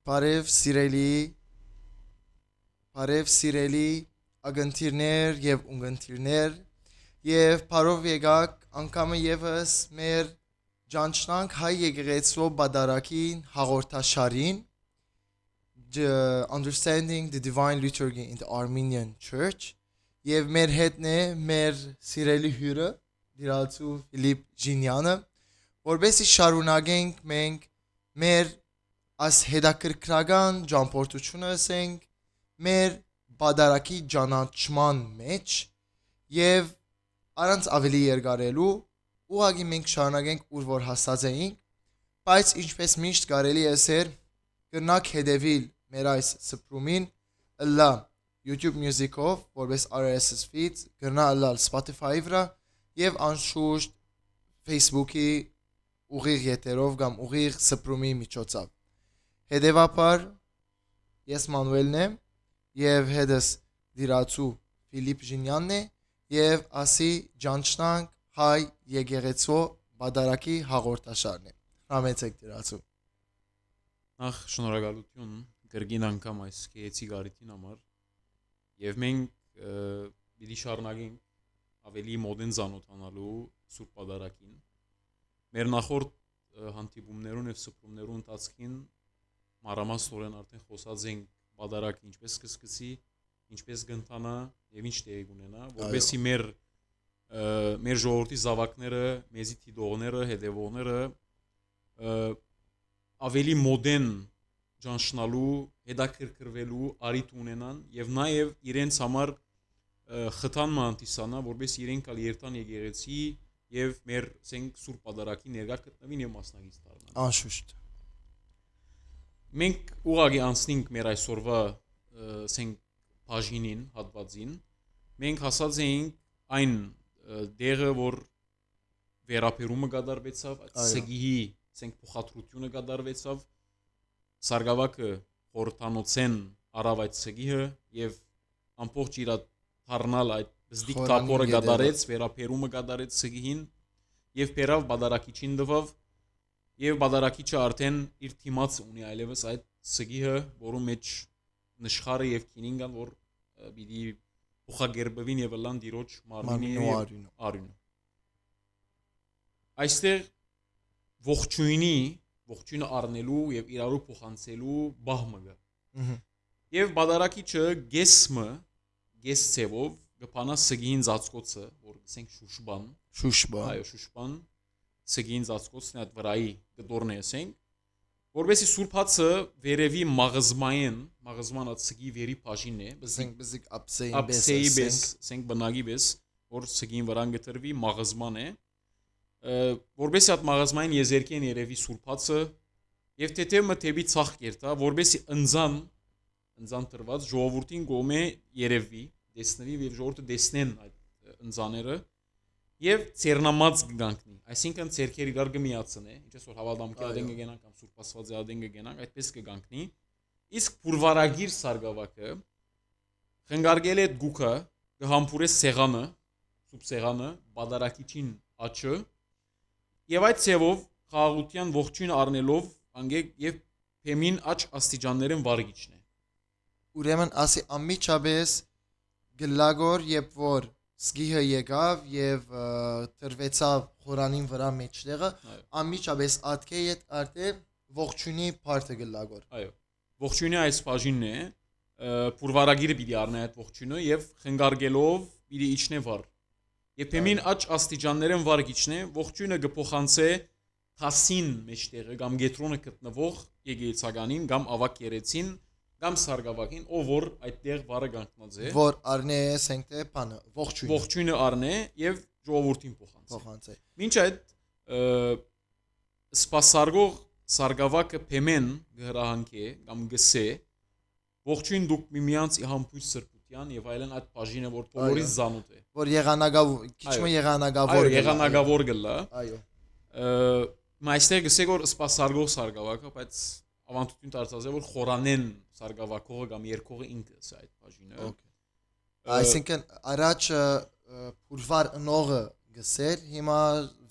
Բարև սիրելի ագընթիրներ եւ ունգընթիրներ եւ բարով եկաք անգամը եւս մեր ճանչնանք հայ եկեղեցու բադարակին հաղորդաշարին Understanding the Divine Liturgy in the Armenian Church եւ մեր հետն է մեր սիրելի հյուրը դիրացու Ֆիլիպ Ժինյանը որովհետեւ շարունակենք մենք մեր as հետաքրքրական ճամփորդությունը ասենք մեր բադարակի ճանաչման մեջ եւ առանց ավելի երկարելու ուղղակի մենք շարունակենք ուր որ հասած էինք բայց ինչպես միշտ կարելի է ասել կրնակ հետևիլ մեր այս սփռումին լա YouTube Music-ով որպես RSS feed կրնա լալ Spotify-ի վրա եւ անշուշտ Facebook-ի ուղիղ եթերով կամ ուղիղ սփռումի միջոցով Հետևաբար ես Մանուելն եմ եւ հետս դիրացու Ֆիլիպ Ժինյանն է եւ ասի ճանչնանք հայ եկեղեցու բադարակի հաղորդաշարն է Համեցեք դիրացու Նախ շնորհակալություն կրկին անգամ այս կեցի գարիտին համար եւ մենք պիտի շարունակենք ավելի մոդեն զանոթանալու Սուրբ Բադարակին մեր նախորդ հանդիպումներուն եւ սփռումներուն ընթացքին Մանրամասնորեն արդեն խոսած ենք բադարակը ինչպես կսկսի, ինչպես կընթանա եւ ինչ տեղի կունենա, որովհետեւ մեր ժողովրդի զավակները, մեզի թիդողները, հետևողները ավելի մոդեն ճանչնալու, հետաքրքրվելու արիթ ունենան եւ նաեւ իրենց համար խթան մանտիսանա, որովհետեւ իրենք ալ երթան եկեղեցի եւ մեր ասենք Սուրբ Բադարակի ներկա գտնվին եւ մասնակից դառնան։ Անշուշտ Մենք ուղղակի անցնենք մեր այսօրվա ասենք բաժինին հատվածին մենք հասած էինք այն դերը որ վերապերումը կատարվեցավ սեգիի ասենք փոխադրությունը կատարվեցավ սարգավակը խորհրդանոցեն արավ այդ սեգիը եւ ամբողջ իր դառնալ այդ բզդիկ տապորը կատարեց վերապերումը կատարեց սեգիին եւ բերավ բադարակիչին դվավ Եվ բադարակիչը արդեն իր թիմաց ունի այլևս այդ սգիհը, որում մեջ նշխարը եւ քինին կան, որ պիտի փոխագերբվին եւ լան դիրոջ մարմինի արյունը։ Այստեղ ողջույնը առնելու եւ իրարու փոխանցելու բահմը կա։ Եվ բադարակիչը գես ցևով կփանա սգին ծածկոցը, որ ասենք շուշբան Սգին ծածկոցն այդ վրայի կդորն էսենք որովհետեւ Սուրբ Հացը վերևի մաղզման այդ սգի վերի բաժինն է բզիկ ապսեի բես ասենք բնագի բես որ սգին վրան գտրվի մաղզման է որովհետեւ այդ մաղզմային եզերքեն երևի Սուրբ Հացը եւ թեթևը թեպի ցախ կերտա որովհետեւ ընձան տրված ժողովրդին գոմե երևի դեսնվի եւ ժողովուրդը դեսնեն այդ ընձաները Եվ ցերնամած կգանքնի, այսինքն ցերքերի իրար կմիացնե, ինչպես որ հավատամքի ադեն կգենանք կամ Սուրբ Աստվածի ադեն կգենանք, այդպես կգանքնի։ Իսկ փուրվարագիր սարգավակը խնգարգել է գուքը, կհամբուրե սեղանը, սուրբ սեղանը, բադարակիչին աչը, եւ այդ ցևով խաղաղության ողջույն առնելով անգեք եւ փեմին աչ աստիճաններն վարգիչն է։ Ուրեմն ասի ամիջապես գլագոր երբ որ Սգիհը եկավ եւ տրվեցավ խորանին վրա մեջտեղը ամիջապես ատկե ետ արտե ողջունի փարտը գլագոր Այո ողջունի այս բաժինն է փուրվարագիրը պիտի առնի այդ ողջունը եւ խնգարգելով պիտի իջնե վար եւ փեմին աչ աստիճաններն վարգիչն է ողջունը կփոխանցե հասին մեջտեղը կամ գետրոնը գտնվող եկեղեցականին կամ ավակ երեցին Կամ սարգավակին, ով որ այդտեղ վարը գանքնած է Որ արնե ասենք թե բանը, ողջույնը արնե եւ ժողովրդին փոխանցե Մինչ այդ սպասարկող սարգավակը փեմեն գհրահանքե կամ գսե ողջույն դուք միմյանց իհամբույց սրբության եւ այլն այդ բաժինը որ բոլորից զանոթ է Որ եղանագավոր գլա Այո Մայստեղ գսե որ սպասարկող սարգավակը բայց Ավանդություն դարձած է որ խորանեն սարգավակողը կամ երկողը ինքը է այդ բաժինը։ Այսինքն առաջ փուրվար ընողը գսեր հիմա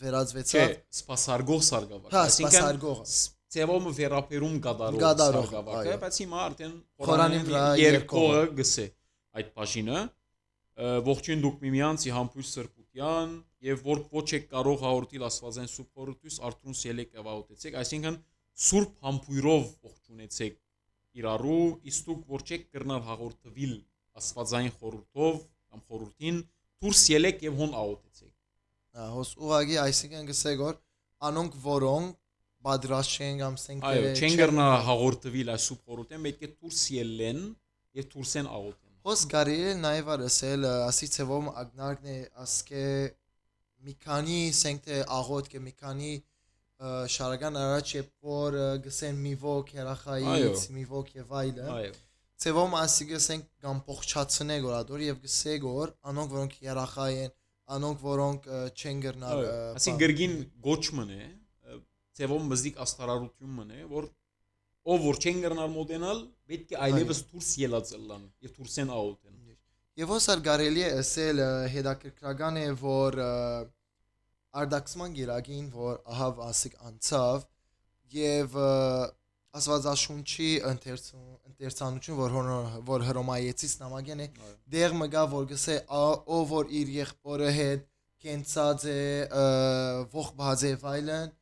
վերածվեցավ սպասարկող սարգավակ։ Այսինքն ծևոմը վերապերում գադարող Գադարող, սարգսակը, այո։ բայց հիմա արդեն Խորանի վրա երկողը գսե այդ բաժինը ողջույն դուք միմյանցի համբույր սրբության եւ որ ոչ եք կարող հաղորդիլ Աստվածային սուրբ խորհրդույս արթուն սելեք եւ աղոթեցեք, այսինքն սուրբ համբույրով ողջունեցեք իրարու, իսկ դուք որ չեք կրնալ հաղորդվել Աստվածային խորհրդով կամ խորհրդին դուրս ելեք եւ հոն աղոթեցեք։ Հոս ուղագի այսինքն գսեք որ անոնք որոնք պատրաստ չեն կամ սենք Այո, չեն կրնա հաղորդվել այս սուրբ խորհրդին, պետք է դուրս ելեն եւ դուրսեն աղոթեն։ Հոս կարելի է նաև ասել ասի ցեվում ագնարկն է ասկե մի քանի սենք թե աղոթ կե մի քանի շարական առաջ երբ որ գսեն մի ոգ երախայից մի ոգ եւ այլն Այո։ ցեվում ասի գսենք կամ փոխչացնե գորադոր եւ գսեք որ անոնք որոնք երախայ են անոնք որոնք չեն գրնալ ասի գրգին գոչմն է ցեվում մզիկ աստարարությունն է որ ով որ չեն գրնալ մոդենալ պետք է այլևս դուրս ելածելան եւ դուրսեն աղոթեն եւ ոսար կարելի է ասել հետաքրքրական է որ արդակսման գիրագին որ ահավ ասիկ անցավ եւ Աստվածաշունչի ընթերցանություն որ հռոմայեցից նամակեն է դեղ մգա որ գսե ով որ իր եղբորը հետ կենցած է ողբած է վայլն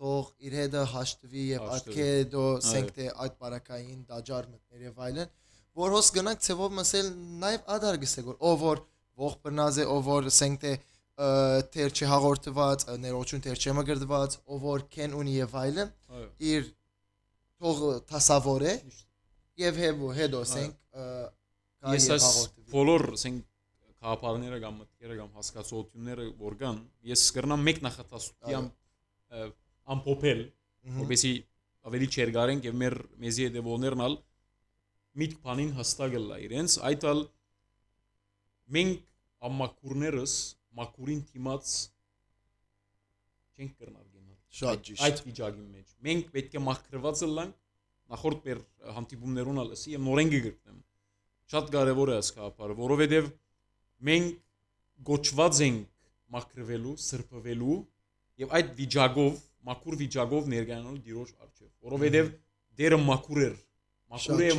թող իր հետը հաշտվի եւ ատքե դո սենք թե այդ բարակային դաջար մտներ եւ այլն որ հոս գնանք ցեվով մսել նաեւ ադար գսե որ ով որ ող բնազ է ով որ սենք թե թեր չի հաղորդված ներողություն թեր չի մգրդված ով որ կեն ունի եւ այլն իր թող տասավոր է եւ հետո սենք ես այս բոլոր սենք քաղաքարները կամ մտքերը կամ հասկացությունները որ կան ես կրնամ մեկ նախատասությամբ ամփոփել որովհետեւ ավելի չերգարենք եւ մեզի հետեւողներնալ միտք բանին հստակել լա իրենց այդալ մենք ամմակուրներս մակուրին թիմած չենք կրնալ գնալ շատ ճիշտ այդ վիճակի մեջ մենք պետք է մաքրված լինենք նախորդ մեր հանդիպումներուն ալսի եւ նորեն գտնեմ շատ կարեւոր է այս կապարը որովհետեւ մենք գոչված ենք մաքրվելու սրբվելու եւ այդ վիճակով մաքուր վիճակով ներկայանալ դիրոջ արչեւ որովհետեւ դերը մաքուր էր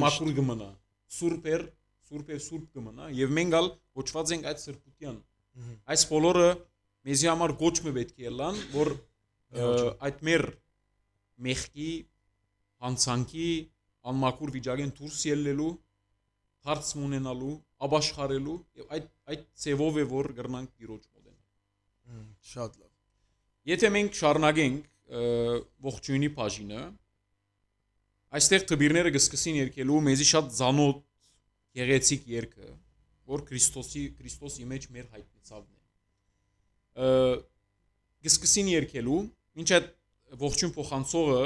մաքուր գմնա սուրբ գմնա եւ մենք ալ գոչված ենք այդ սրբության այս բոլորը մեզի համար գոչմը պետք է լան որ այդ մեր մեղքի հանցանքի անմաքուր վիճակեն դուրս ելնելու հարց ունենալու աբաշխարելու եւ այդ ծևով է որ գրնանք դիրոջ մոդեն շատ լավ եթե մենք շարունակենք ողջույնի բաժինը այստեղ տբիրները կսկսին երգելու մեզի շատ զանոթ գեղեցիկ երգը որ Քրիստոսի մեջ մեր հայտնեցավն է կսկսին երգելու ինչ այդ ողջույն փոխանցողը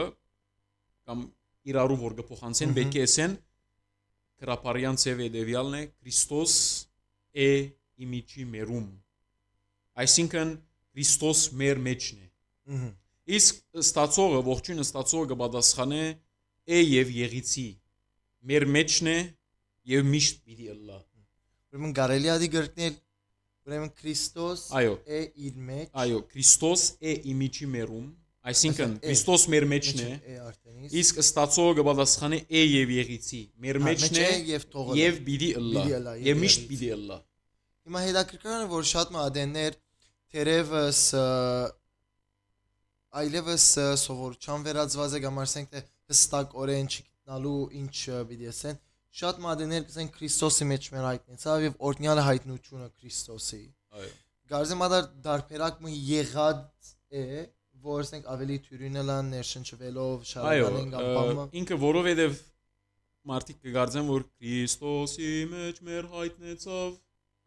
կամ իրարու որ կփոխանցեն պետք է ասեն քրապարյան ծևը դեվյալն է Քրիստոս է իմիջի մերում այսինքն Քրիստոս մեր մեջն է իսկ ստացողը ողջույնը ստացողը կպատասխանե է եւ եղիցի մեր մեջն է եւ միշտ պիտի ըլլա ուրեմն կարելի է գրկնել ուրեմն Քրիստոս է իր մեջ այո Քրիստոս է իմիջի մերում այսինքն Քրիստոս մեր մեջն է իսկ ստացողը կպատասխանե է եւ եղիցի մեր մեջն է եւ պիտի ըլլա եւ միշտ պիտի ըլլա հիմա հետաքրքրական է որ շատ մադեններ թերևս այլևս սովորության վերածված է կամ ասենք թե հստակ օրեն չգտնալու ինչ պիտի ասեն շատ մադեններ կսեն Քրիստոսի մեջ մեր հայտնեցավ եւ օրդնյալ հայտնությունը Քրիստոսի այո գարզեմ ադար դարբերակ մի եղած է որ ասենք ավելի թյուրինելան ներշնչվելով շարականեն կամ բամը ինքը որովհետեւ մարդիկ կգարձեն որ Քրիստոսի մեջ մեր հայտնեցավ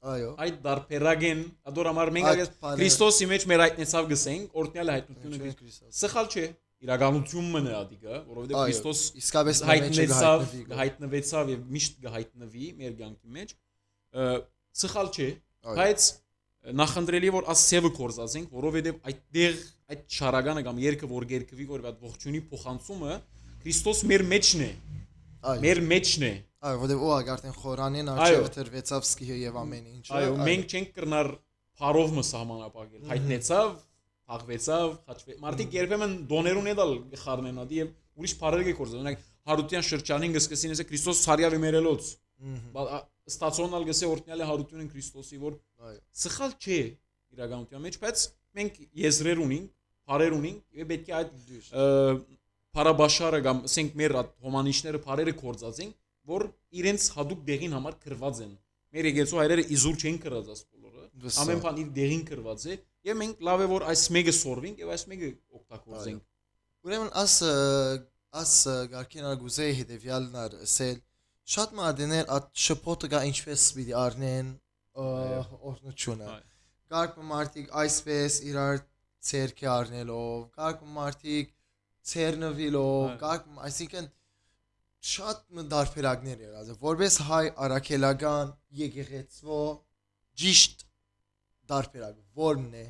այո այդ դարբերագեն ադոր համար մենք Քրիստոսի մեջ մեր հայտնեցավ գսենք օրդնյալ հայտնությունը սխալ չէ իրականությունն է ադիգա որովհետեւ Քրիստոս իսկապես հայտնվեցավ եւ միշտ կհայտնվի մեր կյանքի մեջ սխալ չէ բայց նախընտրելի որ ասևը կորզածենք որովհետեւ այդտեղ այդ շարականը կամ երկը որ գերկվի որ այդ ողջունի փոխանցումը Քրիստոս մեր մեջն է մեր մեջն է այո որովհետեւ օ արդեն խորանին արժեվ դրվեցավ սկիհը եւ ամեն ինչը այո մենք չենք կրնար փարով մը սահմանապակել հայտնեցավ փաղվեցավ, մարդիկ երբեմն դոներուն էդալ խառնեն ադի եւ ուրիշ բարեր կգործեն։ Օրինակ հարության շրջանին գսկսին էսե Քրիստոս ցարյավի մերելոց։ Ստացոնալ գսե օրտնյալի հարությունն Քրիստոսի որ սխալ չէ իրականության մեջ, բայց մենք եզրեր ունենք, բարեր ունենք եւ պետք է այդ Փարաբաշարը կամ ասենք մեր հոմանիշները բարերը կորցածին, որ իրենց հadoop դեղին համար կրված են։ Մեր եկեցու հայրերը իզուր չեն կրած աս բոլորը։ Ամեն բան իր դեղին կրված է եւ մենք լավ է որ այս մեկը սորվենք եւ այս մեկը օգտագործենք։ Ուրեմն աս գարքին արգուզեի հետեւյալն ար ասել շատ մադեներ at շփոթը գա ինչպես պիտի առնեն օրնությունը։ Գարկ մարդիկ այսպես իրար ցերկի առնելով, գարկ մարդիկ ցերնվիլով, այսինքն շատ դարբերակներ եղած է, որպես հայ արաքելական եկեղեցվո ճիշտ դարբերակ ո՞րն է։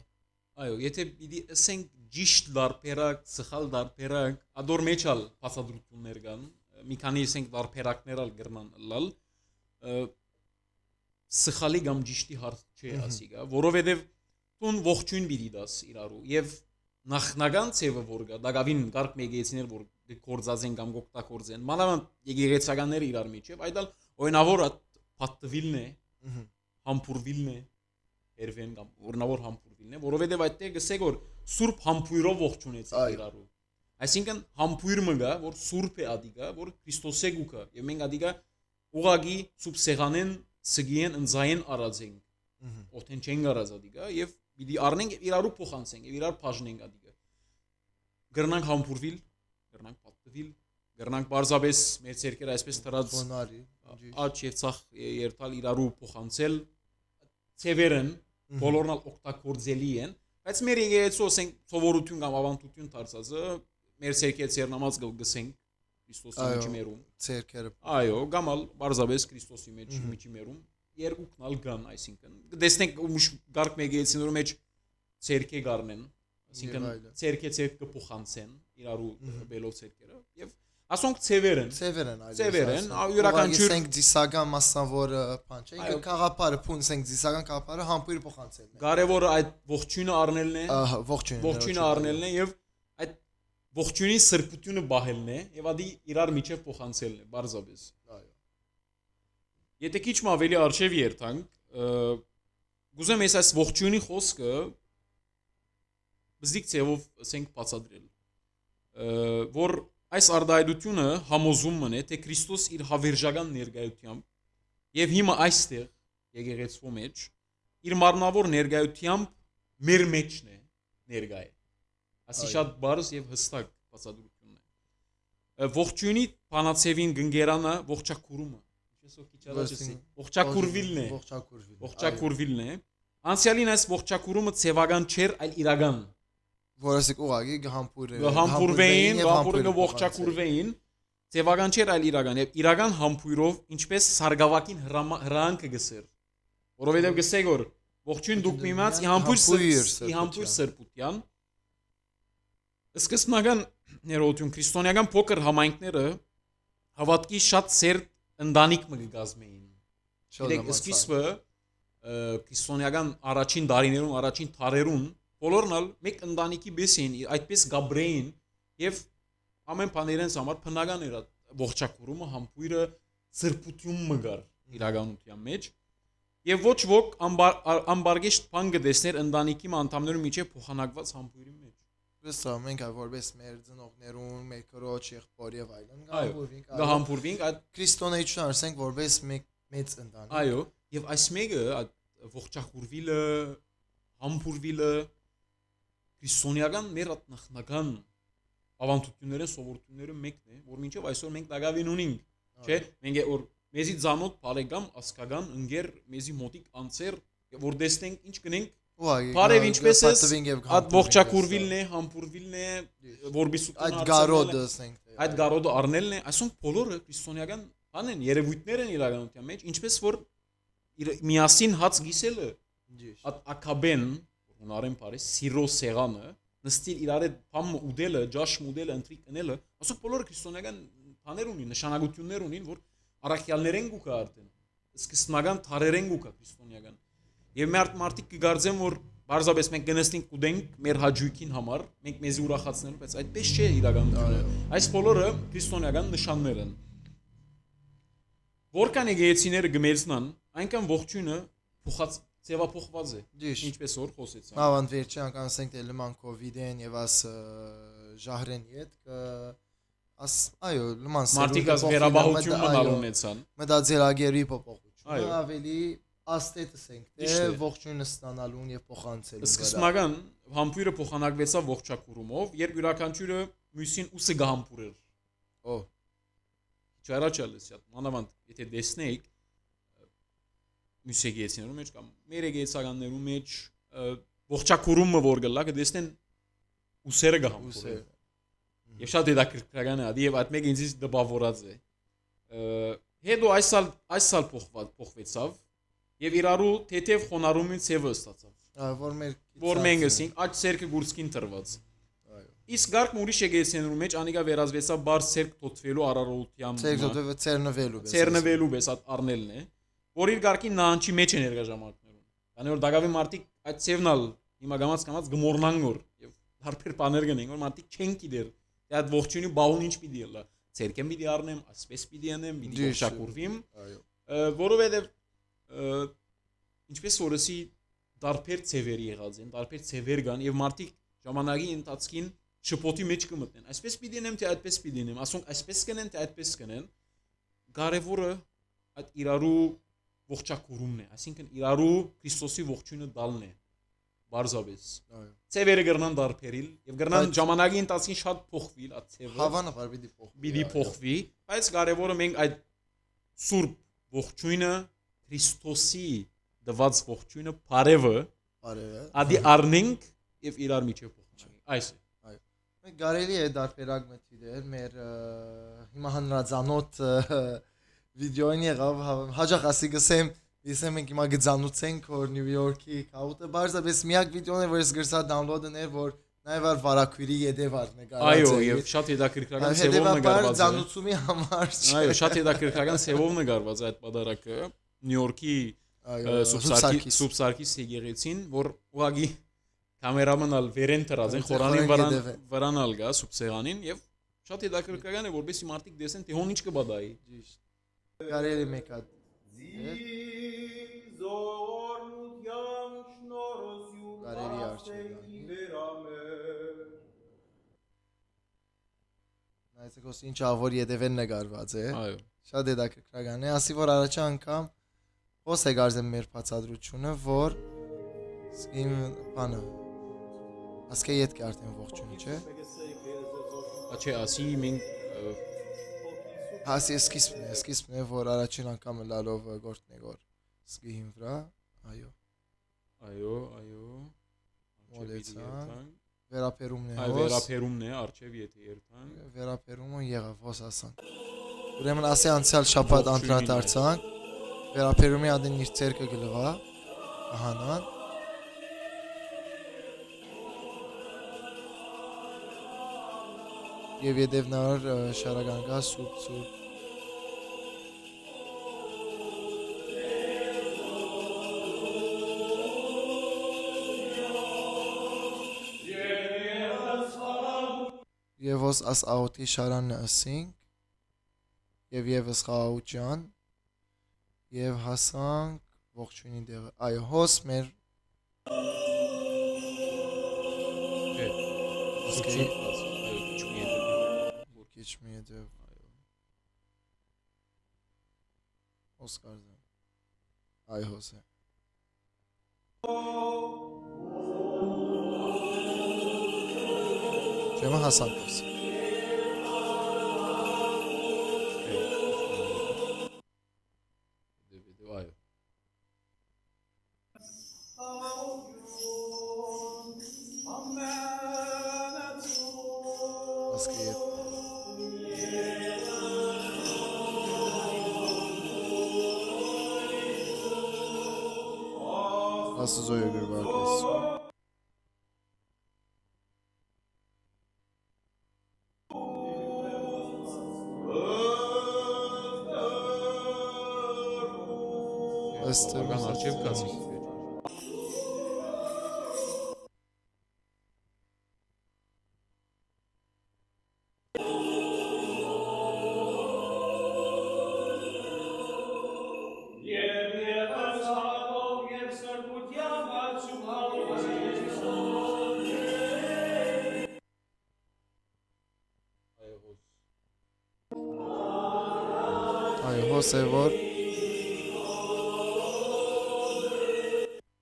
Այո, եթե պիտի ասենք ճիշտ դարբերակ, սխալ դարբերակ, ադոր մեջալ փաստադրություններ կան, մի քանի ասենք դարբերակներ ալ գրնան լալ, սխալի կամ ճիշտի հարց չէ ասիգա, որովհետև տուն ողջույն պիտի դաս իրարու եւ նախնական ցևը որ գա դակավին կարգ մեգեցիներ որ կորցածեն կամ կօգտագործեն մանավանդ եկեղեցականները իրար միջև այդալ օրինավոր պատտվիլն է համբուրվիլն է երվեն կամ օրինավոր համբուրվիլն է որովհետև այդտեղ գսեք որ սուրբ համբույրով ողջունեցին իրարու այսինքն համբույրը մգա որ սուրբ է ադիգա որ Քրիստոսե գուկա եւ մենք ադիգա ուղագի սուրբ սեղանեն սգիեն ընձային արածենք օթեն չեն գարած ադիգա եւ Պիտի առնենք եւ իրարու փոխանցենք եւ իրար բաժնենք ադիգը։ Գրնանք համբուրվիլ, գրնանք պատտվիլ, գրնանք բարձաբես մեր ցերկերը այսպես դրած աճ եւ ցախ երթալ իրարու փոխանցել ցևերն բոլորնալ օգտագործելի են, բայց մեր եկեղեցու ասենք սովորություն կամ ավանդություն դարձածը մեր ցերկերը ցերնամած գսենք Քրիստոսի միջի մերում ցերկերը։ Այո, գամալ բարձաբես Քրիստոսի միջի մերում երկուքն ալ կան, այսինքն դեսնենք գարկ մեգեցինորու մեջ ցերկե գարնեն, այսինքն ցերկե կփոխանցեն իրարու բելով ցերկերը եւ ասոնք ցևերն յուրաքանչյուր ասենք դիսական մասնավոր բան չէ, ինքը խաղապարը փունսենք դիսական խաղապարը համբույր փոխանցելն է։ Կարևորը այդ ողջույնը առնելն է, ողջույնը առնելն է եւ այդ ողջույնի սրբությունը բահելն է եւ ադի իրար միջև փոխանցելն է, բարձաբես։ Եթե քիչ ավելի արժեվ երթանք, գուզեմ այս ողջույնի խոսքը բզդիկ ցևով ասենք բացատրել, որ այս արդայդությունը համոզում մնե, թե Քրիստոս իր հավերժական ներկայությամբ եւ հիմա այստեղ եկեղեցու մեջ իր մարմնավոր ներկայությամբ մեր մեջն է ներկայ է։ Ասի շատ բարձ եւ հստակ բացատրությունն է։ Ողջույնի բանացևին գնգերանը ողջակուրումը Ողջակուրվիլն է։ Անցյալին այս ողջակուրումը ցևական չէր, այլ իրական։ Որսիկ ուղագի համբուրվեին, համբուրգը ողջակուրվեին, ցևական չէր, այլ իրական։ Եվ իրական համբույրով ինչպես սարգավակին հրանքը գսեր։ Որովհետև գսեք որ ողջույն դուք միմաց համբույր սրբության։ Սկզբնական ներողություն քրիստոնեական փոքր համայնքները հավատքի շատ սերտ ընտանիք մը գազմեին։ Իրեք սկիզբը քրիստոնեական առաջին դարիներում, առաջին թարերուն բոլորն ալ մեկ ընտանիքի պես էին, այդպես գաբրեին եւ ամեն բաներենս համար բնական էր ողջակուրումը, համբույրը սրբություն մը գար իրականության մեջ եւ ոչ ոք ամբարգեշտ բան կտեսներ ընտանիքի անդամներու միջև փոխանակված համբույրի մեջ։ Վստահ մենք որպես մեր ծնողներուն, մեր քրոջ, եղբոր եւ այլն գահամբուրվինք այդ քրիստոնեություն ասենք որպես մեծ ընտանիք։ Այո, եւ այս մեկը ողջակուրվիլը, համբուրվիլը քրիստոնեական մեր նախնական ավանդությունները, սովորությունները մեկն է, որ մինչեւ այսօր մենք դակավին ունենք, չէ՞։ Մենք որ մեզի ծանոթ բարեկամ, ասկական, ընկեր, մեզի մոտիկ անցեր, որ տեսնենք ինչ կնենք Բարև ինչպես է այդ ողջակուրվիլն է, համբուրվիլն է, որբիսուտն այդ գարոդը ասենք այդ գարոդը առնելն է, այսոնք բոլորը քրիստոնեական բան են, երևույթներ են իրականության մեջ, ինչպես որ միասին հաց գիսելը, այդ ակաբեն, հունարեն բարի, սիրո սեղանը, նստիլ իրար հետ փամ ուդելը, ջաշ մուդելը, ընտրիկ կնելը, այսոնք բոլորը քրիստոնեական բաներ ունին, նշանակություններ ունին, որ առաքյալներ են գուկա արդեն, սկզբնական թարեր են գուկա քրիստոնեական Եվ մարդիկ կգարձեն, որ Բարձրապես մենք գնացինք կուդենք մեր հաջույքին համար, մենք մեզի ուրախացնելու, բայց այդպես չէ իրականությունը։ Այս բոլորը քրիստոնեական նշաններ են։ Որքան եկեղեցիները գմերցնան, այնքան ողջույնը փոխած ձևափոխված է։ Ինչպես որ խոսեցան։ Մավան վերջի անգամ ասենք թե լման կովիդեն եւ աս ժահրենի հետ աս այո լման մարդիկ աս վերաբահություն մնալ ունեցան։ Մտածելակերպի փոփոխություն։ Այո։ Ավելի աստետս ենք թե ողջույնը ստանալուն եւ փոխանցելուն։ Սկզբնական համբույրը փոխանակվեցավ ողջակուրումով, երբ յուրաքանչյուրը մյուսին ուսը գահամբուրեր։ Օ։ Չարաչալես յա մանավանդ եթե դեսնեիք մյուս եկեղեցիներու մեջ կամ մեր եկեղեցականներու մեջ ողջակուրումը որ գլա կդեսնեն ուսերը գահամբուրեր։ Եվ շատ հետաքրքրական է, եւ այդ մեկը ինձ դպավորած է։ Հետո այս սալ փոխվեցավ եւ իրարու թեթև խոնարհումին ցևը ստացավ։ Որ մենք ասենք աճ ցերկը գուրսկին տրված։ Այո։ Իսկ գարկը ուրիշ եկեղեցիներու մեջ անիկա վերածվեցավ բարձ ցերկ թոթվելու արարողության։ Ցերնվելու պես առնելն է, որ իր գարկին նահանջի մեջ է ներկա ժամանակներում։ Քանի որ դակավի մարդիկ այդ ցևնալ հիմա գամած գմորնան գոր եւ հարբեր բաներ գնեն, որ մարդիկ չեն գիտեր։ Դե այդ ողջունի բաղուն ինչ պիտի ելա։ Ցերկեմ պիտի առնեմ, ասպես պիտի անեմ, պիտի ողջակուրվիմ։ Այո։ Որովհետեւ ինչպես որսի դարբեր ցևերի եղած են, դարբեր ցևեր կան եւ մարդիկ ժամանակի ընթացքին շփոթի մեջ կմտնեն։ Այսպես պիտի նեմ թե այդպես պիտի նեմ, ասոնք այսպես կնեն թե այդպես կնեն։ Կարևորը այդ իրարու ողջակուրումն է, այսինքն իրարու Քրիստոսի ողջույնը տալն է։ Բարձրապես։ Այո։ Ցևերը գրնան դարբերիլ եւ գրնան ժամանակի ընթացքին շատ փոխվիլ այդ ցևը։ Հավանաբար պիտի փոխվի, բայց կարևորը մենք այդ սուրբ ողջույնը Քրիստոսի դված ողջույնը բարևը ադի առնենք եւ իրար միջև փոխանցենք։ Այս է։ Այո։ Մենք կարելի է դարբերակ մտիդել մեր հիմա հանրազանոթ վիդեոին եղավ հաջող ասի գսեմ Իսկ մենք հիմա գծանուցենք որ Նյու Յորքի քաուտը բարձրապես միակ վիդեոն է որ ես գրսա դաունլոդն էր որ նաև որ վարակույրի յետևար նկարած է։ Այո, եւ շատ հետաքրքրական սեվով նկարված է։ Ձանուցումի համար։ Այո, շատ հետաքրքրական սեվով նկարված է այդ պատարակը Նյու Յորքի Սուբսարկիս եկեղեցին, որ ուղագի կամերամանալ վերեն տրած են խորանին վրանալ գա սուբսերանին եւ շատ հետաքրքրական է որովհետեւ մարդիկ դեսեն թե հոն ինչ կբադայի։ Ճիշտ։ Կարելի մեկ հատ Կարելի արժանի։ Նայեցեք ոս ինչ ավոր յետևեն նկարված է։ Այո։ Շատ հետաքրքրական է, ասի որ առաջի անգամ ոս է գարձեմ մեր բացատրությունը, որ իմ բանը ասկե ետ կարտեն ողջունի, չէ։ Աչե ասի մենք Հասի սկիզբն է, որ առաջին անգամը լալով գործնեք որ սկիհին վրա, այո։ Այո։ Մոլեցանք, վերապերումն է հոս։ Այո, վերապերումն է, արջև եթե երթանք։ Վերապերումը եղավ, հոս ասանք։ Ուրեմն ասի անցյալ շաբաթ անդրադարձանք, վերապերումի adin իր ցերկը գլվա, ահանան։ Եվ յետևնար շարագանգա սուրբ Եվ ոս աս աղոտի շարանն ասինք եւ եւս խաղաուճան եւ հասանք ողջունի դեղը այո հոս մեր Քիչ մի դեպ այո Օսկարզան այ հոսե Ջեմը հասանք ոս այո ասկե ետ Աստուծո գրվարկես Ըստ արչև կացի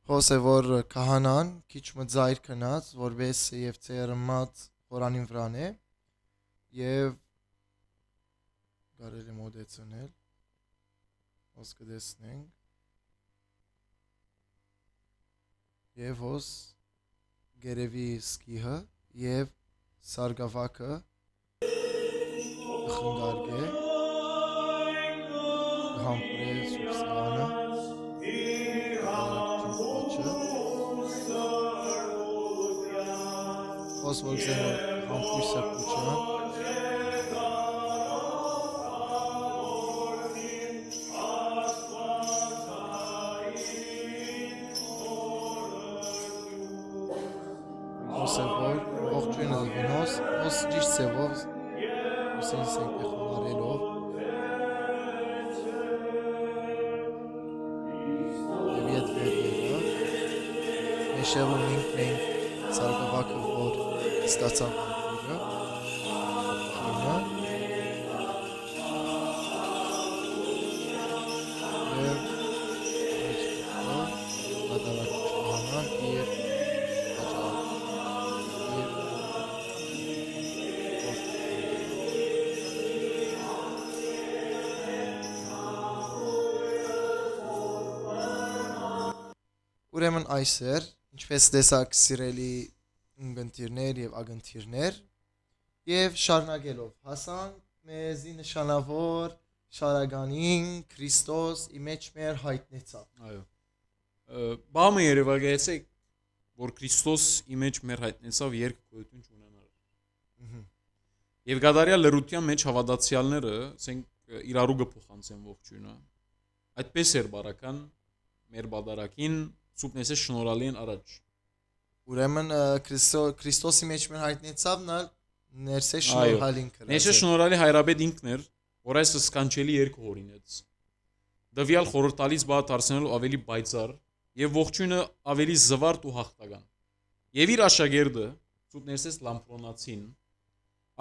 հոսևոր քահանան քիչ մձայր քնած, որպես եւ ծերմած Խորանին վրան է եւ կարելի մոդեցնել հոս կդեսնենք եւ հոս գերեվի սկիհը եւ սարգավակը խնգարգե համբրե սուսանը հոս որքսեն համբրի սրբուչը Հոսևոր ողջույնը դգնոս, հոս ճիշտ սևով ուսին սենքը խոնարելով և ետ վերները մեշեղում մենք սարգավակը որ ստացավ համբուրը և հադարակը չհանան և Ուրեմն այսեր, ինչպես տեսակ սիրելի ընկերներ եւ ագընթիրներ եւ շարունակելով հասանք մեզի նշանավոր շարականին Քրիստոս իմեջ մեր հայտնեցավ։ Այո։ Բամը երևակայեցեք, որ Քրիստոս իմեջ մեր հայտնեցավ երկու գոյություն չունենալ։ Եվ գադարյալ լրության մեջ հավատացյալները, ասենք իրարու կփոխանցեն ողջույնը։ Այդպես էր բարական մեր բادرակին սուպնեսը շնորհալի են առաջ։ Ուրեմն Քրիստոսի մեջ մեր հայտնեցավ նա ներսե շնորհալին կրած։ Ներսե շնորհալի հայրաբեդ ինքն էր, որ այս սկանչելի երկու օրինեց։ Դվյալ խորհրդալից բաց դարձնելու ավելի բայցար եւ ողջույնը ավելի զվարթ ու հաղթական։ Եվ իր աշակերտը սուպնեսես լամփրոնացին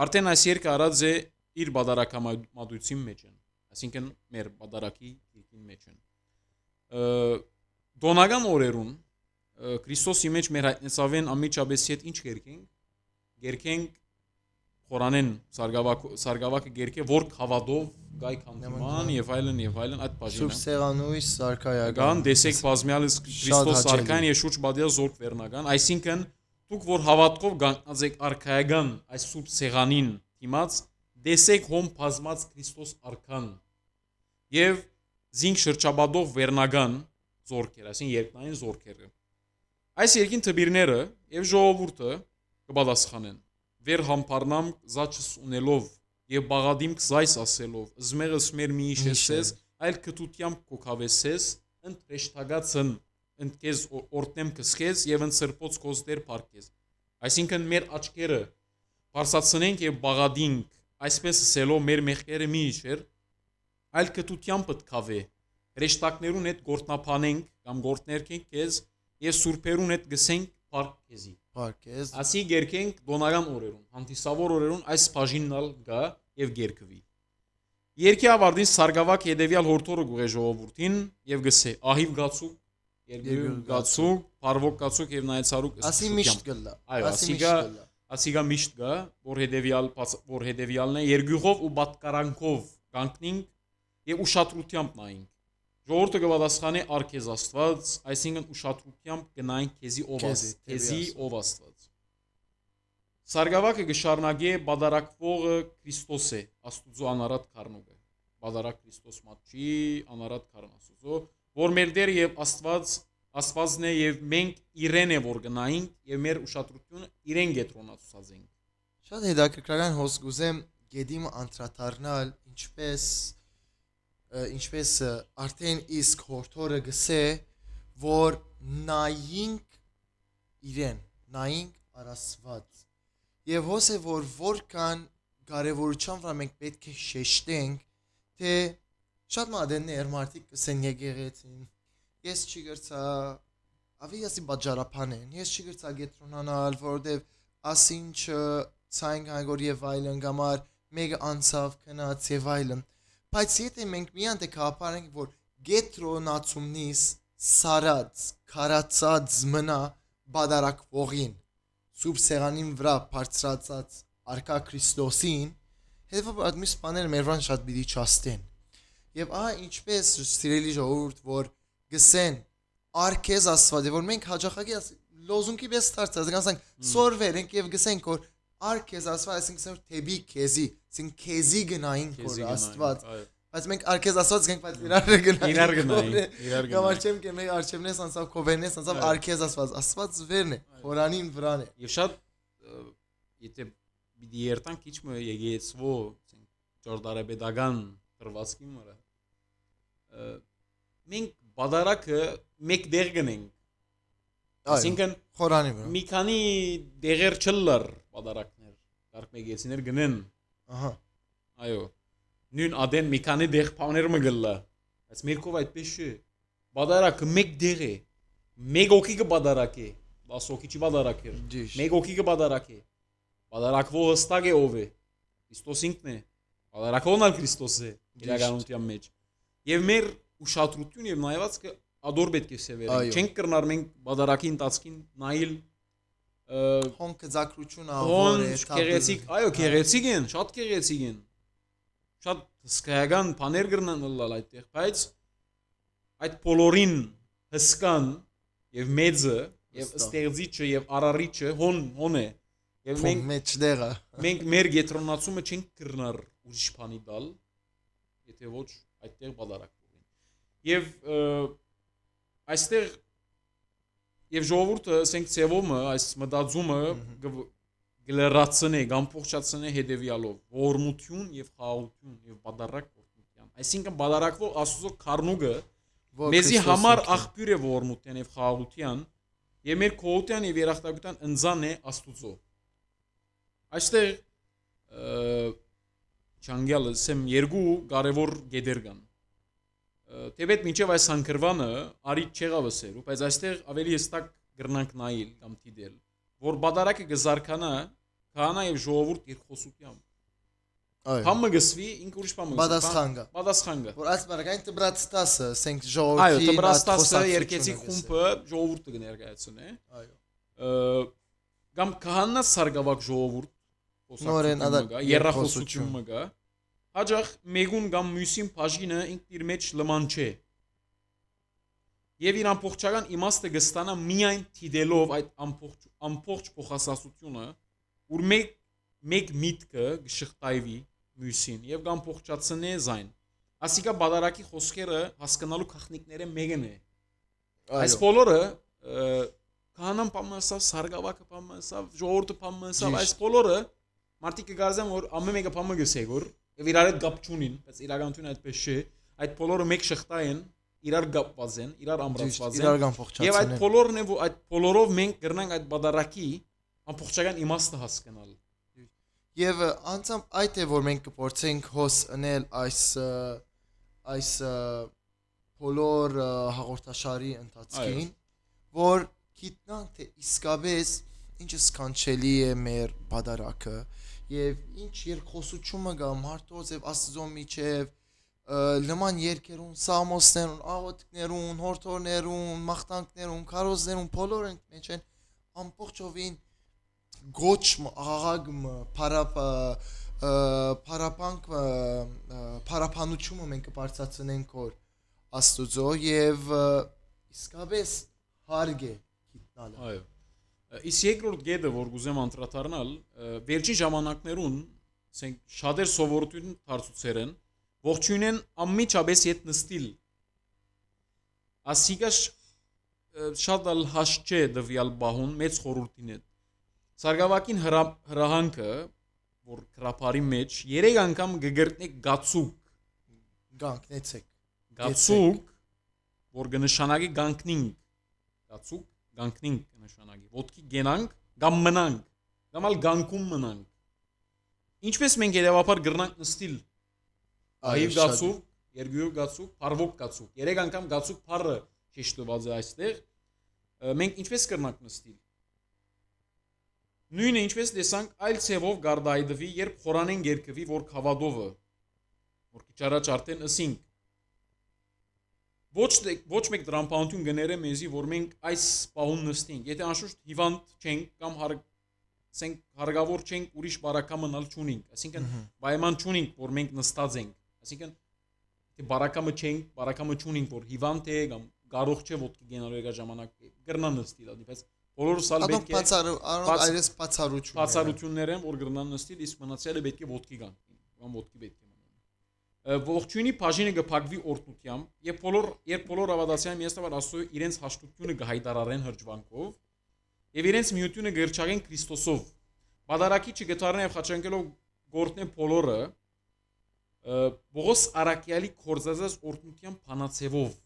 արդեն այս երկը արած է իր բادرակամատույցին մեջ են, այսինքն մեր բادرակի երկին մեջ են։ Դոնական օրերուն Քրիստոսի մեջ մեր հայտնեցավեն ամիջաբեսի հետ ինչ գերքենք խորանեն սարգավակը գերքե որ հավատով գայ քանդման եւ այլն այդ բաժինը Սուրբ Սեղանույս սարքայական դեսեք բազմյալս Քրիստոս սարքային եւ շուրջ բադիա զորք վերնական այսինքն դուք որ հավատքով գանած եք արքայական այս Սուրբ Սեղանին դիմաց դեսեք հոմ բազմած Քրիստոս արքան եւ զինք շրջաբադով վերնական զորքեր, այսին երկնային զորքերը։ Այս երկին թբիրները եւ ժողովուրդը կպատասխանեն։ Վեր համբարնամ զաչս ունելով եւ բաղադիմ կզայս ասելով, զմեղս մեր մի իշեսես, այլ կտուտյամ կոքավեսես, ընտրեշտագացն ընկեզ օրտնեմ կսկեզ եւ ընսրպոց կոզդեր պարկեզ։ Այսինքն մեր աչքերը բարձացնենք եւ բաղադինք, այսպես ասելով մեր մեղքերը մի իշեր, այլ կտուտյամ պտկավե Ռեշտակներուն հետ գործնապանենք կամ գործներքենք քեզ եւ սուրբերուն հետ գսենք պարկեզի։ Պարկեզ։ Ասի գերքենք դոնական օրերուն, հանդիսավոր օրերուն այս բաժիննալ գա եւ գերքվի։ Երկի ավարտին սարգավակ հետեւյալ հորթորը գուղե ժողովրդին եւ գսե ահիվ գացուկ, երկու գացուկ, բարվոք գացուկ եւ նայեցարուկ։ Ասի միշտ գլա։ Այո, ասիգա միշտ գա, որ հետեւյալն է երկյուղով ու բատկարանքով կանգնենք եւ ուշադրությամբ նայենք։ Ժողովուրդը կպատասխանի արքեզ Աստված, այսինքն ուշադրությամբ գնային քեզի ով Աստված։ Սարգավակը կշարունակի բادرակվողը Քրիստոս է, Աստուծո անարատ քարնուկը։ Բادرակ Քրիստոս մատչի անարատ քարն Աստուծո, որ մեր Տեր եւ Աստվածն է եւ մենք իրեն է որ գնայինք եւ մեր ուշադրությունը իրեն կենտրոնացուցածենք։ Շատ հետաքրքրական հոս գուզեմ գեդիմ անդրադառնալ ինչպես արդեն իսկ հորթորը գսե որ նայինք իրեն նայինք արասված եւ հոս է որ որքան կարեւորության վրա մենք պետք է շեշտենք թե շատ մադեններ մարդիկ կսեն եկեղեցին ես չի գրծա ավիասի բաժարապանեն ես չի գրծա գետրոնանալ որովհետեւ ասինչը ցայնք այգոր եւ այլն գամար մեկ անցավ քնած եւ այլն բայց եթե մենք միան դե կապարենք որ գետրոնացումնից սարած քարացած մնա բադարակվողին սուրբ սեղանին վրա բարձրացած արկա Քրիստոսին հետո այդ մյուս բաները մեր վրան շատ պիտի չաստեն եւ ահա ինչպես սիրելի ժողովուրդ որ գսեն արքեզ Աստված որ մենք հաջողակի լոզունգի պես դարձած ասենք սորվեր ենք եւ գսենք որ արքեզ Աստված այսինքն թեբի քեզի այսինքն քեզի գնային որ Աստված բայց մենք արքեզ Աստված գենք բայց իրար գնային գամար չեմ կենեի արչեմնես անցավ կովերնես անցավ արքեզ Աստված վերն է խորանին վրան է եւ շատ եթե պիտի երտանք քիչ մը եկեցվո ճորդարաբեդական դրվածքի մորա մենք բադարակը մեկ դեր գնենք այսինքն խորանի վրա մի քանի դեղեր չլար բադարակներ դարք մեգեցիներ գնեն ահա այո նույն ադեն մի քանի դեղ փաներ մը գլա այս մերկով այդպես չէ բադարակը մեկ դեղ է մեկ օքի կբադարակ է 10 օքի չի բադարակ է մեկ օքի կբադարակ է բադարակվո հստակ է ով է Քրիստոս ինքն է բադարակողն ալ Քրիստոս է իրականության մեջ եւ մեր ուշադրություն եւ նայված կը ադոր պետք է սևերեն չենք կրնար մենք բադարակի ընթացքին նայել հոնքը զակրություն ավոր է քերեցիկ այո քերեցիկ են շատ քերեցիկ են շատ հսկայական բաներ կրնան լալ այդտեղ բայց այդ բոլորին հսկան եւ մեծը եւ ստեղծիչը եւ արարիչը հոն է եւ մենք մեջդեղը մենք մեր գետրոնացումը չենք կրնար ուրիշ բանի դալ եթե ոչ այդտեղ բադարակ եւ այստեղ եւ ժողովուրդը ասենք ծևոմը այս մտածումը գլերացնե գամփոխչացնե հետեւյալով ողորմություն եւ խաղաղություն եւ բադարակ ողորմության այսինքն բադարակվող Աստծո քարնուգը մեզի համար աղբյուր է ողորմության եւ խաղաղության եւ մեր քողության եւ երախտագիտության ընձան է Աստուծո այստեղ չանգյալը սեմ երկու կարևոր գեդեր կան Թեպետ մինչև այս հանգրվանը արիտ չեղավ ասերու, բայց այստեղ ավելի հստակ գրնանք նայել կամ դիտել, որ բադարակը գզարքանա քահանա եւ ժողովուրդ երկխոսությամբ։ Փամը գսվի, ինքը ուրիշ փամը գսվի։ Պատասխան կա։ Որ այս բարակային տբրաստասը, ասենք ժողովրդի այո, տբրաստասը երկեցի խումբը ժողովուրդը կներկայացնե։ Այո։ Կամ քահանա սարգավակ ժողովուրդ, նորեն երախոսությունը կա։ Հաջող մեգուն կամ մյուսին բաժինը ինքն իր մեջ լման չէ։ Եվ իր ամբողջական իմաստը կստանա միայն դիտելով այդ ամբողջ փոխասասությունը, որ մեկ միտքը կշղթայվի մյուսին եւ ամբողջացնե զայն։ Ասիկա բադարակի խոսքերը հասկանալու քախնիկները մեկն է։ Այս բոլորը քահանան պամասավ, սարգավակը պամասավ, ժողովուրդը պամասավ, այս բոլորը մարդիկ կգարձեն որ ամեն մեկը պամը գսե որ Եվ իրար հետ գապ չունին, բայց իրականությունը այդպես չէ, այդ բոլորը մեկ շղթա են, իրար գապված են, իրար ամրացված են, եւ այդ բոլորն է, որ այդ բոլորով մենք կրնանք այդ բադարակի ամբողջական իմաստը հասկանալ։ Եվ անցամբ այդ է, որ մենք կփորձենք հոս անել այս բոլոր հաղորդաշարի ընթացքին, որ գիտնանք թե իսկապես ինչ սքանչելի է մեր բադարակը Եվ ինչ երկխոսությունը կա մարդոց եւ Աստծո միջև նման երկերուն, սամոսներուն, աղոթքներուն, հորթորներուն, մախտանքներուն, քարոզներուն բոլորը մեջ են ամբողջովին գոչմ, աղաղագմ, փարապանությունը մենք կբարձրացնենք որ Աստծո եւ իսկապես հարգ է գիտնալը։ Այո Իսկ երկրորդ գեդը, որ գուզեմ անդրադառնալ, վերջին ժամանակներուն, ասենք շատեր սովորություն դարձուցեր են, ողջույնեն անմիջապես հետ նստիլ։ Ասիկա շատ ալ հաշ չէ դվյալ բահուն մեծ խորհրդին հետ։ Սարգավակին հրահանքը, որ քրափարի մեջ 3 անգամ գգրտնեք գացուկ։ Գանքնեցեք։ Գացուկ, որ կնշանակի գանքնինք։ Գացուկ Գանքնինք նշանակի ոտքի գենանք կամ մնանք կամ ալ գանքում մնանք ինչպես մենք երևաբար գրնանք նստիլ այվ գացուկ երկու գացուկ փարվոք գացուկ երեք անգամ գացուկ փարը շեշտված է այստեղ մենք ինչպես կրնանք նստիլ նույնը ինչպես տեսանք այլ ցևով գարդայդվի երբ խորանեն երկվի որ խավադովը որ քիչ առաջ արդեն ասինք ոչ մեկ դրամապանություն գները մեզի որ մենք այս պահուն նստենք եթե անշուշտ հիվանդ չենք կամ ասենք հարգավոր չենք ուրիշ բարակամը նալ չունենք այսինքն պայման չունենք որ մենք նստած ենք այսինքն եթե բարակամը չունենք որ հիվանդ է կամ կարող չէ ոտքի գնալու եկա ժամանակ գրնան նստի դա բայց բոլորս ալ պետք է բացառություններ են որ գրնան նստի իսկ մնացյալը պետք է ոտքի գան կամ ոտքի պետք է ողջունի բաժինը գփակվի օրտնությամբ եւ բոլոր ավադացիան միեստավար աստծո իրենց հաշտությունը գհայտարարեն հրջվանքով եւ իրենց միությունը գրչաղեն Քրիստոսով բادرակիչը գտարն եւ խաչանքելով գործնեն բոլորը Բողոս Արաքյալի կորզածած օրտնությամբ փանացեվով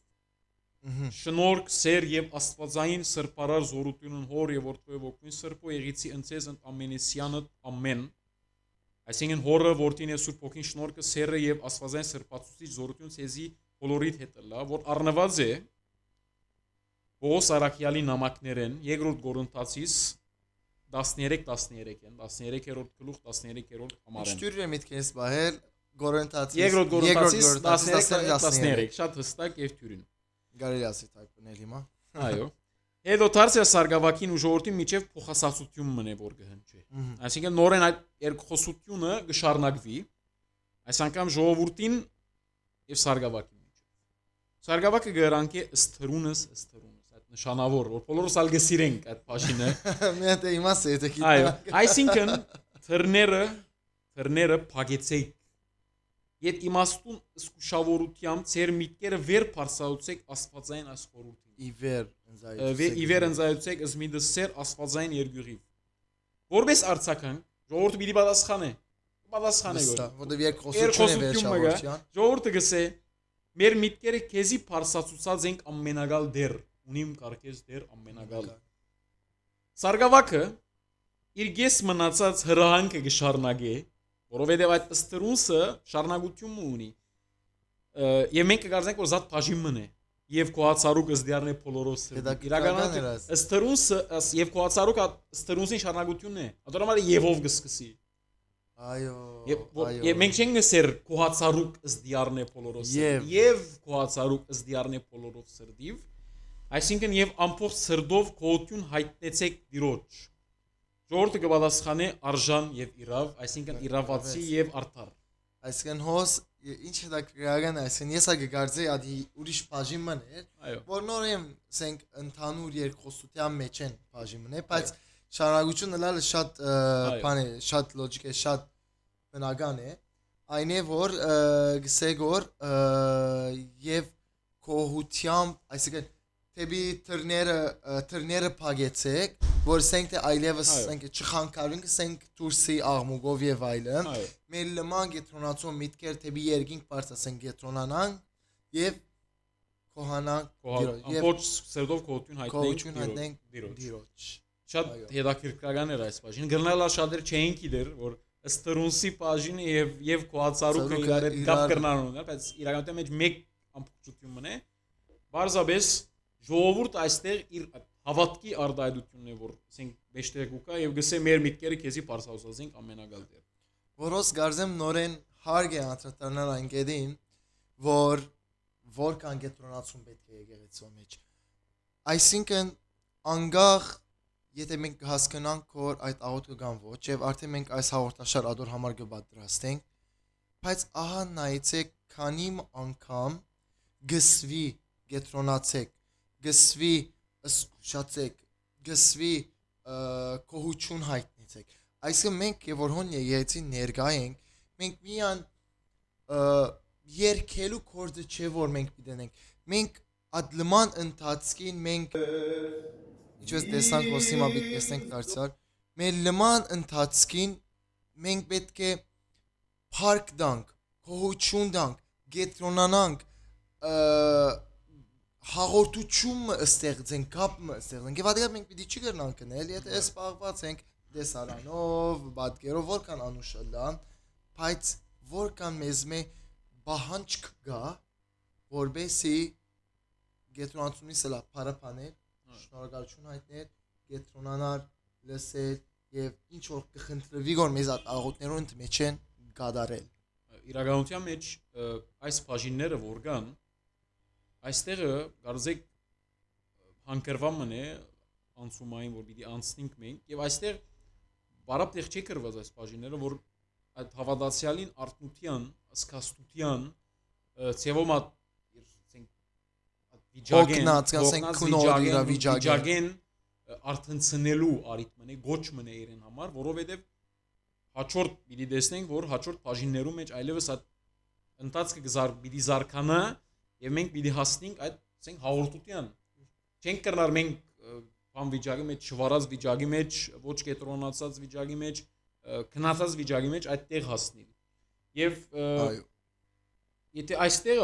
շնորհք սեր եւ աստվածային սրբարար զորությունն հոր եւ որդու ոգուն սրբո եղիցի ընցես ամենեսյանը ամեն այսինքն հորը որդին եւ սուրբ ոգին շնորհքը սերը եւ աստվածային սրբացուցիչ զորություն ցեզի բոլորիդ հետ լա որ առնված է Բողոս Արաքյալի նամակներեն երկրորդ Գորընթացիս 13-13 են 13-րդ գլուխ 13-րդ համարեն Շտուրը միտքես բահել Գորընթացիս երկրորդ Գորընթացիս 13-13 շատ հստակ եւ թյուրին Գարելի ասի տայպնել հիմա այո Հետո Թարսիա Սարգսակին ու ժողովրդին միջև փոխասացություն մնե որ կհնչի այսինքն նորեն այդ երկխոսությունը կշարունակվի այս անգամ ժողովրդին եւ Սարգսակի միջև Սարգսակը գրանքի ըստրունս այդ նշանավոր որ բոլորս ալ գսիրենք այդ բաժինը մի հատ իմաստ է դա այո այսինքն թռները փագեցեք Ետ իմաստուն սկուշավորությամբ ծեր միտքերը վեր փարսաուցեք աստվածային այս խորհրդին իվեր ընձայուցեք ըզմիդը սեր աստվածային երգյուղիվ որպես արցական ժողովուրդը պիտի պատասխանե որտեղ երկխոսություն է վերջավորության ժողովուրդը գսե մեր միտքերը քեզի փարսացուցած ենք ամենագալ դեր ունիմ կարկես դեր ամենագալ Սարգսակը իր գես մնացած հրահանգը գշարնագե որովհետև այդ ըստրունսը շարունակություն ունի եւ մենք կգարձենք որ զատ բաժինն է եւ կոացարուկ ըսդիարն է բոլորոս իրականորեն ըստրունսը եւ կոացարուկ ըստրունսի շարունակությունն է ադորամալ եվով գսկսի այո եւ մենք չենք նսեր կոացարուկ ըսդիարն է բոլորոս եւ կոացարուկ ըսդիարն է բոլորով սրդիվ այսինքն եւ ամփոխ սրդով կոություն հայտնեցեք դիրոջ Ժողովուրդը կպատասխանի արժան եւ իրավ, այսինքն իրավացի եւ արդար։ Այսինքն հոս ինչ դա կգրական է, այսինքն ես ագարձեի ադի ուրիշ բաժինն է, որ նորեն ասենք ընդհանուր երկխոսության մեջ են բաժինն է, բայց շարունակությունը լալը շատ բան է, շատ լոջիկ է, շատ բնական է։ Այն է որ գսեք որ եւ կողությամբ, այսինքն Թեպի թռները փագեցեք, որ սենք թե այլևս սենք չխանգարվենք, սենք դուրսի աղմուկով եւ այլն։ Մեր լման գետրոնացում միտքեր թեպի երկինք բարձրացենք գետրոնանան եւ կոհանանք ամբողջ սերդով կողություն հայտնենք դիրոջ։ Շատ հետաքրքրական էր այս բաժին։ Գրնալա շատեր չէին գիտեր, որ ըստրունսի բաժինը եւ կոացարուկը իրար հետ կապ կրնան ունեն, բայց իրականության մեջ մեկ ամբողջություն մնե։ Բարձաբես Ժողովուրդ այստեղ իր հավատքի արդայությունն է որ ասենք մեջտեղ ուկա եւ գսե մեր միտքերը քեզի բարձրացած ենք ամենագալ դեր որոս գարձեմ նորեն հարկ է անդրադառնալ այն գեդին որքան գետրոնացում պետք է եկեղեցու մեջ այսինքն անգախ եթե մենք հասկանանք որ այդ աղոթքը կան ոչ եւ արդեն մենք այս հաղորդաշար ադոր համար կպատրաստենք բայց ահա նայեցեք քանի անգամ գսվի գետրոնացեք գսվի ըսկուշացեք, գսվի կողություն հայտնեցեք։ Այսինքն մենք որ հոն եկեցին ներկա ենք, մենք միան երկելու կորձը չէ որ մենք պիտենենք։ Մենք ադլման ընթացքին մենք ինչպես տեսանք որ հիմա պիտի տեսնենք դարձյալ, մեր լման ընթացքին մենք պետք է փառք տանք, կողություն տանք, գետրոնանանք հաղորդությունը ստեղծենք, կապը ստեղծենք։ Եվ այդտեղ մենք պիտի չի գրնանք կնել, եթե այս պաղված ենք դեսարանով, բադկերով, որքան անուշալան, բայց որքան մեզ մե բահանջք գա, որբեսի գետրոնացումից լա փարապանել, շնորհակալություն հայտնել, գետրոնանալ, լսել եւ ինչ որ կխնդրվի որ մեզ այդ աղոթներուն մեջ են գադարել։ իրականության մեջ այս բաժինները որ կան, այստեղը կարծեք հանկրվան մնե անցումային, որ պիտի անցնենք մենք, եւ այստեղ բարապտեղ չի կրված այս բաժինները, որ այդ հավատացյալին արտնության, սկաստության, ցեվոմա վիճակեն արտնցնելու արիտ մնե, գոչ մնե իրեն համար, որովհետեւ հաջորդ պիտի տեսնենք, որ հաջորդ բաժիններում մեջ այլևս այդ ընթացքը պիտի զարգանա եւ մենք պիտի հասնենք այդ ասենք հաղորդության չենք կրնար մենք բան վիճակի մեջ շվարած վիճակի մեջ ոչ կետրոնացած վիճակի մեջ քնածած վիճակի մեջ այդտեղ հասնել եւ եթե այստեղ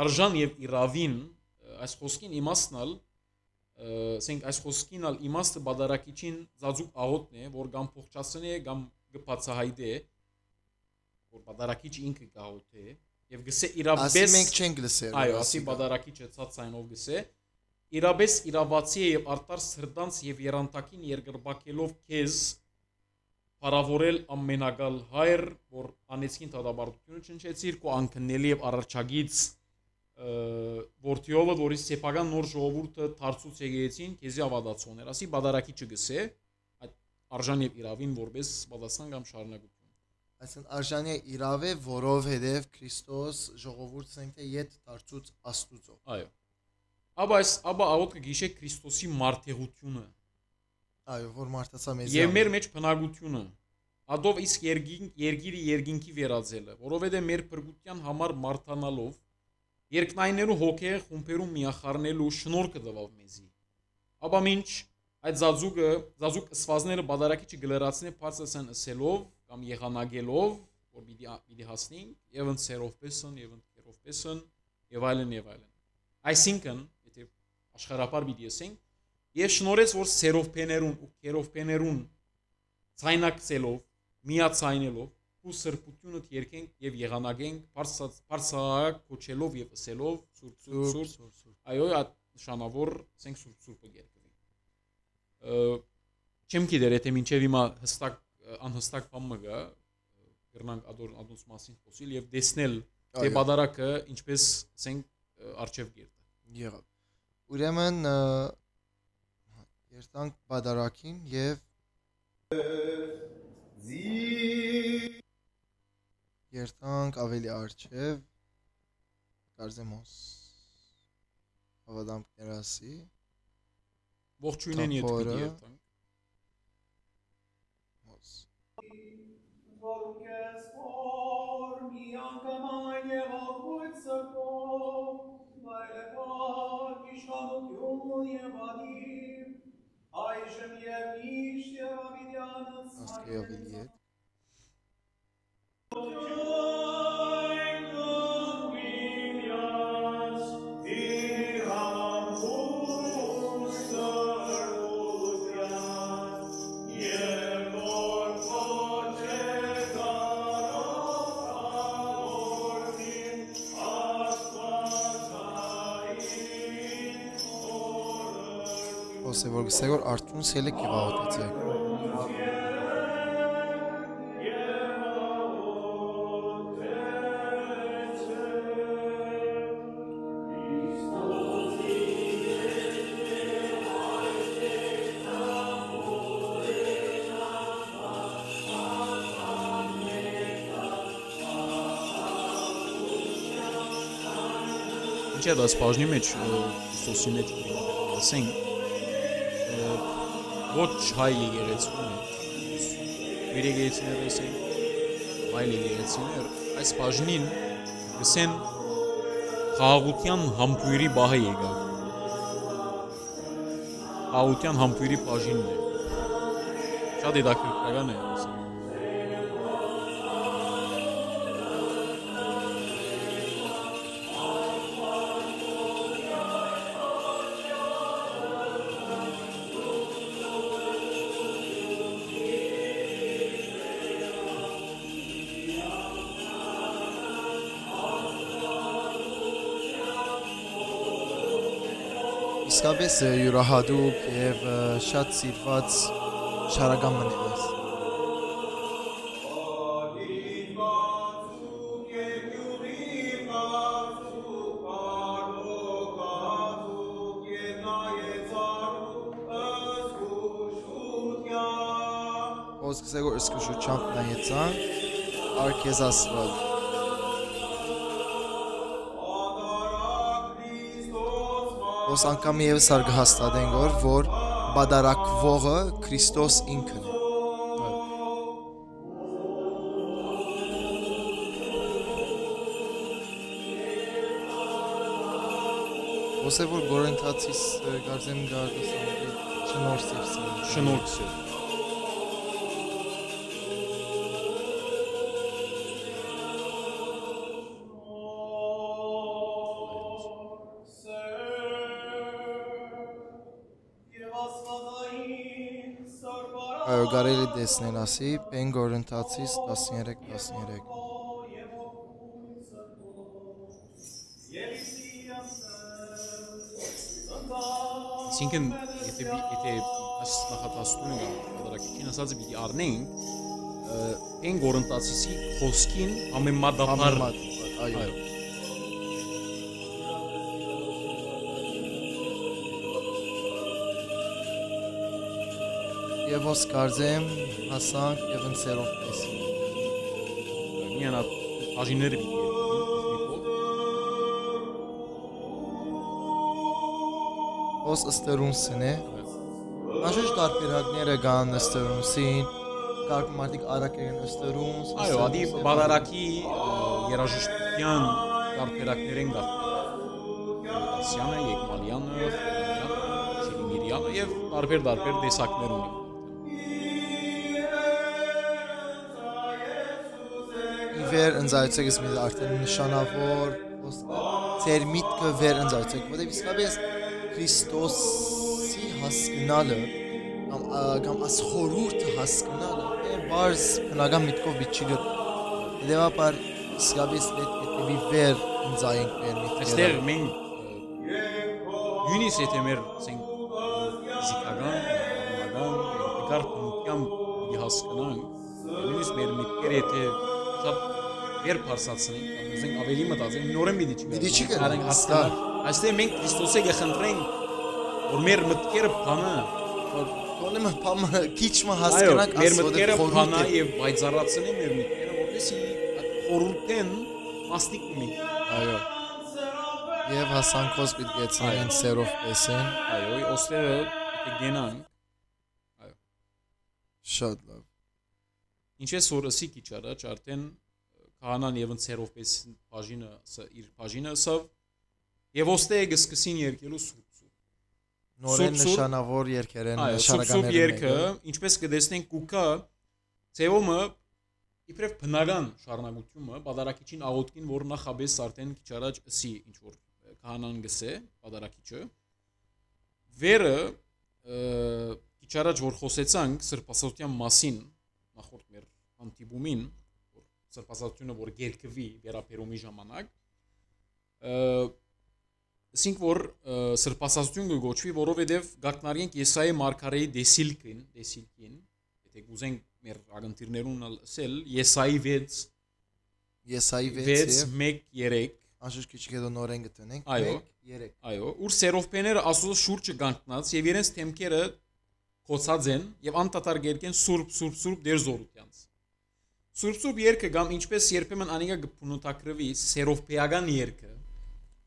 արժան եւ իրավին այս խոսքին իմաստնալ ասենք այս խոսքին ալ իմաստը բادرակիչին ծածուկ աղոտն է որ կամ փոխչացնե կամ գբացահայտե որ բادرակիչը ինքը գաղոթե եւ գսե իրապես ասի մենք չենք լսել այո ասի բادرակիչը ցած ցայնով գսե իրապես իրավացի եւ արտար սրտանց եւ երանտակին երգրբակելով քեզ Փարավորել ամենագալ հայր որ անեցքին դատաբարտությունը չնչեցիր կո անքննելի եւ առարչագից Որտիովը որից սեփական նոր ժողովուրդը դարձուց եկեցին քեզի ավադացոներ ասի բادرակիչը գսե այդ արժան եւ իրավին որպես պատասխան կամ շարունակություն այսինքն արժանի իրավ է որովհետեւ Քրիստոս ժողովուրդն ենք թե իդ դարձուց աստուծո այո ապա աղոտ կգիշե Քրիստոսի մարդեղությունը այո որ մարդացա մեզ եւ մեր մեջ բնակությունը ադով իսկ երգիրի երգինքի վերածելը որովհետեւ մեր բրգության համար մարդանալով երկնայներու հոգեը խումբերում միախառնելու շնորհքը տվավ մեզի ապա ինչ այդ զազուկ սվազները բادرակիչը գլերացնե բացասան ասելով կամ եղանագելով որ պիտի հասնենք եւ ընցերով պեսն եւ ընկերով պեսն եւ այլն այսինքն եթե աշխարհապար պիտի ասենք եւ շնորհեց որ սերովփեներուն ու քերովփեներուն ցայնակցելով միացայնելով ու սրբությունը երկենք եւ եղանագենք բարձրակ կոչելով եւ ասելով սուրբ այո այդ նշանավոր ասենք սուրբը երկրի չեմ գիտեր եթե մինչեւ հիմա հստակ անհստակ բան մը գա գրնանք ադոնց մասին խոսիլ եւ տեսնել թե բادرակը ինչպես ասենք արչեւ գերտա եղավ ուրեմն երտանք բادرակին եւ երտանք ավելի արչեւ կարծեմոս հավադամքներ ասի ողջույնեն իդ պիտի երտանք Որքես որ մի անգամայն եւ ողջ սրտով վայելվող իշխանություն եւ ադիվ այժմ եւ միշտ եւ ավիդյանս ասկե ավելի ետ Որ գսեգոր արդյուն սելը կիվաղոտեցեք Ինչ է դա սպաժնի մեջ սոսի մեջ ասենք ոչ հայ եկեղեցիներ մեր եկեղեցիները ասենք այլ եկեղեցիներ այս բաժնին գսեն խաղաղության համբույրի բահը եկավ խաղաղության համբույրի բաժինն է շատ հետաքրքրական է ասենք իսկապես յուրահատուկ եւ շատ սիրված շարական մնաց Ոսկսե որ սկշուչամբ նայեցան արքեզ ասված Ոս անգամ եւս արգ հաստատեն որ բադարակվողը Քրիստոս ինքն է Ոսե որ գորընթացիս գարձեմ գարդասան շնորհսիրսին Շնորհքսը Այո կարելի տեսնել ասի պեն գորընթացիս 13 Այսինքն եթե այս նախատասությունը կամ բادرակիչին ասած պիտի առնենք այն գորընտացիսի խոսքին համեմատաբար այո Եվ ոս կարծեմ հասանք եւ ընսերով տեսի միանա բաժինները պիտի Ոս ըստերունսն է Անշուշտ տարբերակները կան ըստերունսին Կարգ մարդիկ արակերեն ըստերունս Այո, ադի բادرակի երաժշտության տարբերակներեն գա Ասյանը, Եկմալյանը, Շիրիմիրյանը եւ տարբեր տեսակներ ունի Վեր ընձայցեք ես մի արդեն նշանավոր Ձեր միտքը վեր ընձայցեք Որտեւ իսկապես Քրիստոսի հասկնալը կամ ասխորուրդը հասկնալը բարձ բնական միտքով բիչի գտ Դեպաբար իսկապես պետք է վեր ընձայենք մեր միտքը Այստեղ մենք յունիս եթե մեր ֆիզիկական, կարպունքամ հասկանանք յունիս մեր միտքերը եթե շատ վեր փարսացնենք կամ ուզենք ավելի մտածենք նորեն մի դիչի գնանք հասկանանք Այստեղ մենք Քրիստոսի գխնդրենք որ մեր մտքերը փանա Թոնեմ փամը քիչը հասկանանք մեր մտքերը փանա եւ բայցարացնեն մեր մտքերը որովհետեւ խորհուրդեն մասնիկ մի Այո Եվ հասանքոս պիտի գեցնեն սերով տեսեն Այո ոստերը պիտի գենանք Այո Շատ լավ Ինչպես որ ասի քիչ առաջ արդեն քահանան եւ ընցերով պես բաժինը իր բաժինը ասավ Եվ ոստեը գսկսին երկելու սուրբ Նորեն նշանավոր երկերեն նշանականները Սուրբ երկը ինչպես կտեսնենք կուկա ծեվոմը իբրև բնական շարունակությունը բادرակիչին աղոթքին որ նախաբես արդեն քիչ առաջ ասի ինչ որ քահանան գսե բادرակիչը վերը քիչ առաջ որ խոսեցանք սրբասրության մասին նախորդ մեր անտիբումին որ սրբասրությունը որ գերկվի վերապերումի ժամանակ Ասինք որ սրբասրություն կգոչվի, որովհետև գակնարենք Եսայի մարգարեի դեսիլքին, եթե գուզենք մեր ագընտիրներուն ասել, Եսայի 6 1:3 Անշուշտ քիչ հետո նորեն գտնենք 1:3 Այո, ուր սերովպեները Աստծո շուրջը կանգնած եւ իրենց թեմքերը խոցած են եւ անտատար գերկեն սուրբ դեր զորությանց։ Սուրբ երկը կամ ինչպես երբեմն անիկա գփունոտակրվի սերովպեական երկը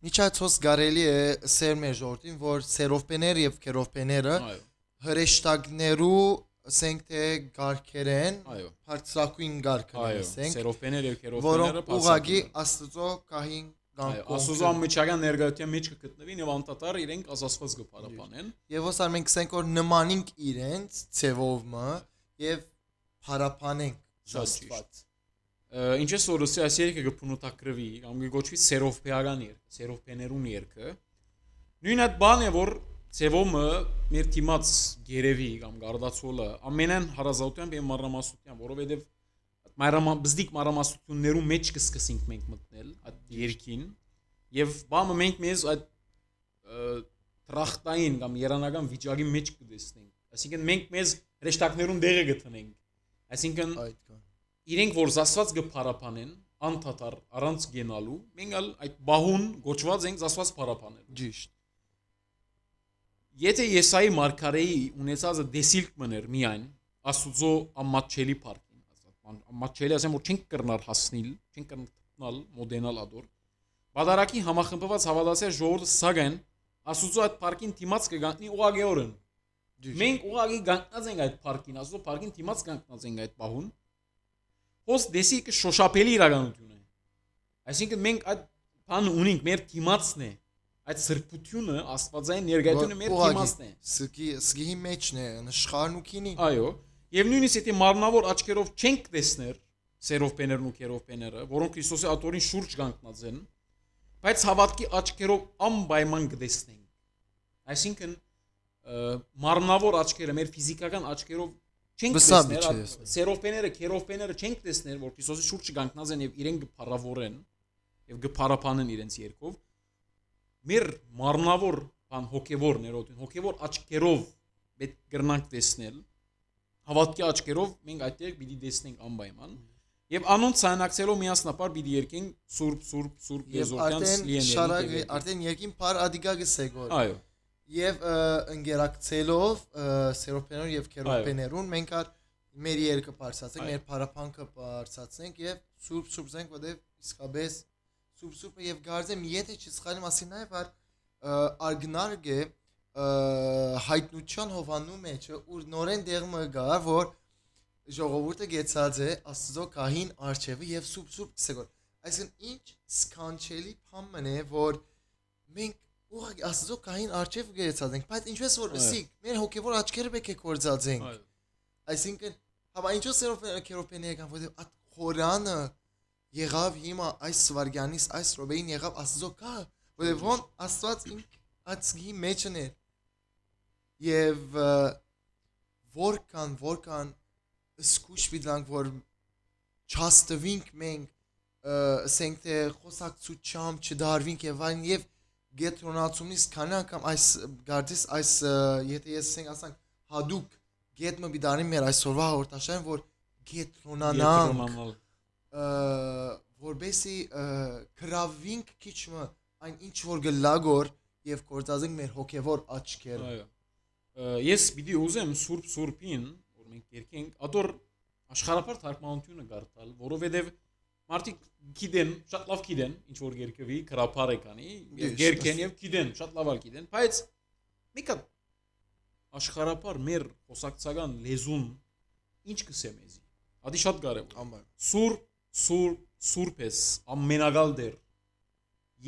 Միջացոց գարելի է սեր մեր ժողովրդին, որ սերովպեները եւ քերովպեները հրեշտակներու ասենք թե գարքերեն, բարձրակույն գարքերեն ասենք, սերովպեները եւ քերովպեները որոնք ուղագի Աստծո կահին գանկոն Աստծո միջական ներգայության մեջ կգտնվին եւ անտատար իրենք ասացված կփարապանեն։ Եվ ոսար մենք ասենք որ նմանինք իրենց ցևովը եւ փարապանենք Աստված Ինչպես որ ասի այս երկը կփունոտակրվի կամ կգոչվի սերովպեական երկ, սերովպեներուն երկը։ Նույն այդ բանը որ ցևոմը մեր թիմած գերեվի կամ գարդացոլը ամենեն հարազատությամբ եւ մարամասությամբ, որովհետեւ բզդիկ մարամասություններու մեջ կսկսենք մենք մտնել այդ երկին եւ բամը մենք մեզ այդ տրախտային կամ երանական վիճակի մեջ կտեսնենք։ Այսինքն մենք մեզ հրեշտակներուն դերը գտնենք։ Այսինքն իրենք որ զասված կփարապանեն անտատար առանց գենալու մենք այդ բահուն գոչված ենք զասված փարապանել ճիշտ Եթե Եսայի մարգարեի ունեցածը դեսիլք մներ միայն Աստուծո ամատչելի парքին, ամատչելի ասեմ որ չենք կրնալ հասնել, չենք կրնալ մոդենալ ադոր։ Բադարակի համախմբված հավատացյալ ժողովուրդը սագեն Աստուծո այդ парքին դիմաց կգանտնի ուղագեորեն։ Մենք ուղագի գանտնած ենք այդ парքին, Աստուծո парքին դիմաց գանտնած ենք այդ պահուն։ Հոս դեսի կը շոշափելի իրականություն է։ Այսինքն մենք այդ բանը ունենք, մեր դիմացն է։ Այդ սրբությունը, աստվածային ներկայությունը մեր դիմացն է։ Սգի մեջն է, նշխարն ու քինի։ Այո, եւ նույնիսկ եթե մարմնավոր աչքերով չենք տեսներ սերովպեներն ու քերովպեները, որոնք Քրիստոսի աթորին շուրջ կանգնած են, բայց հավատքի աչքերով անպայման կտեսնենք։ Այսինքն մարմնավոր աչքերը, մեր ֆիզիկական աչքերով չենք տեսներ, սերովպեները, քերովպեները չենք տեսներ, որ Քրիստոսի շուրջ կանգնած են եւ իրենք կփառավորեն եւ կփառապանեն իրենց երկով։ Մեր մարմնավոր բան հոգեվոր ներոտին, հոգեվոր աչքերով պետք կրնանք տեսնել, հավատքի աչքերով մենք այդտեղ պիտի տեսնենք անպայման եւ անոնց ցանակցելով միասնապար պիտի երկենք սուրբ եզոքյանց լիեն արդեն երկին փար ադիգա գսեգոր։ Այո։ Եվ ընկերակցելով սերոպեներուն եւ քերոպեներուն մենք մեր երկը բարձրացենք, մեր փարապանքը բարձրացենք եւ սուրբ զենք, որտեղ իսկապես սուրբը եւ գարձեմ եթե չսխալեմ ասի նաեւ որ արգնարգը հայտնության հովանու մեջը ուր նորեն դեղը գա որ ժողովուրդը գեցած է Աստծո կահին արչեվը եւ սուրբ կսեգոր այսինքն ինչ սքանչելի բան է որ մենք ուղղակի Աստծո կահին արչեվ գեցած ենք բայց ինչպես որ ասիկ մեր հոգեվոր աչքերը պետք է կորցածենք այսինքն հավա ինչու սերոպեները կան որ այդ խորանը եղավ հիմա այս սվարգյանից այս ռոբեին եղավ Աստծո կա որովհետև ոնց Աստված ածգի մեջն է եւ որքան սկուշ վիդանք որ չաստվինք մենք ասենք թե խոսակցությամբ չդարվինք եւ այն եւ գետրոնացումից քանի անգամ այս գարտիս այս եթե ես ասենք հադուկ գետը բիդանի մեր այսօրվա հաղորդաշարին որ գետրոնանանք որբեսի կրավինք քիչմը այն ինչ որ գլագոր եւ կործածենք մեր հոգեվոր աչքերը այո ես պիտի ուզեմ սուրբին որ մենք երկենք ադոր աշխարհապար թարգմանությունը գարտալ որովհետեւ մարդիկ գիտեն շատ լավ գիտեն ինչ որ երկրի կրապար է կանի եւ երկեն եւ գիտեն շատ լավ գիտեն բայց մեկը աշխարհապար մեր խոսակցական լեզուն ինչ կսե մեզի ադի շատ կարեւոր սուրբես ամենագալ դեր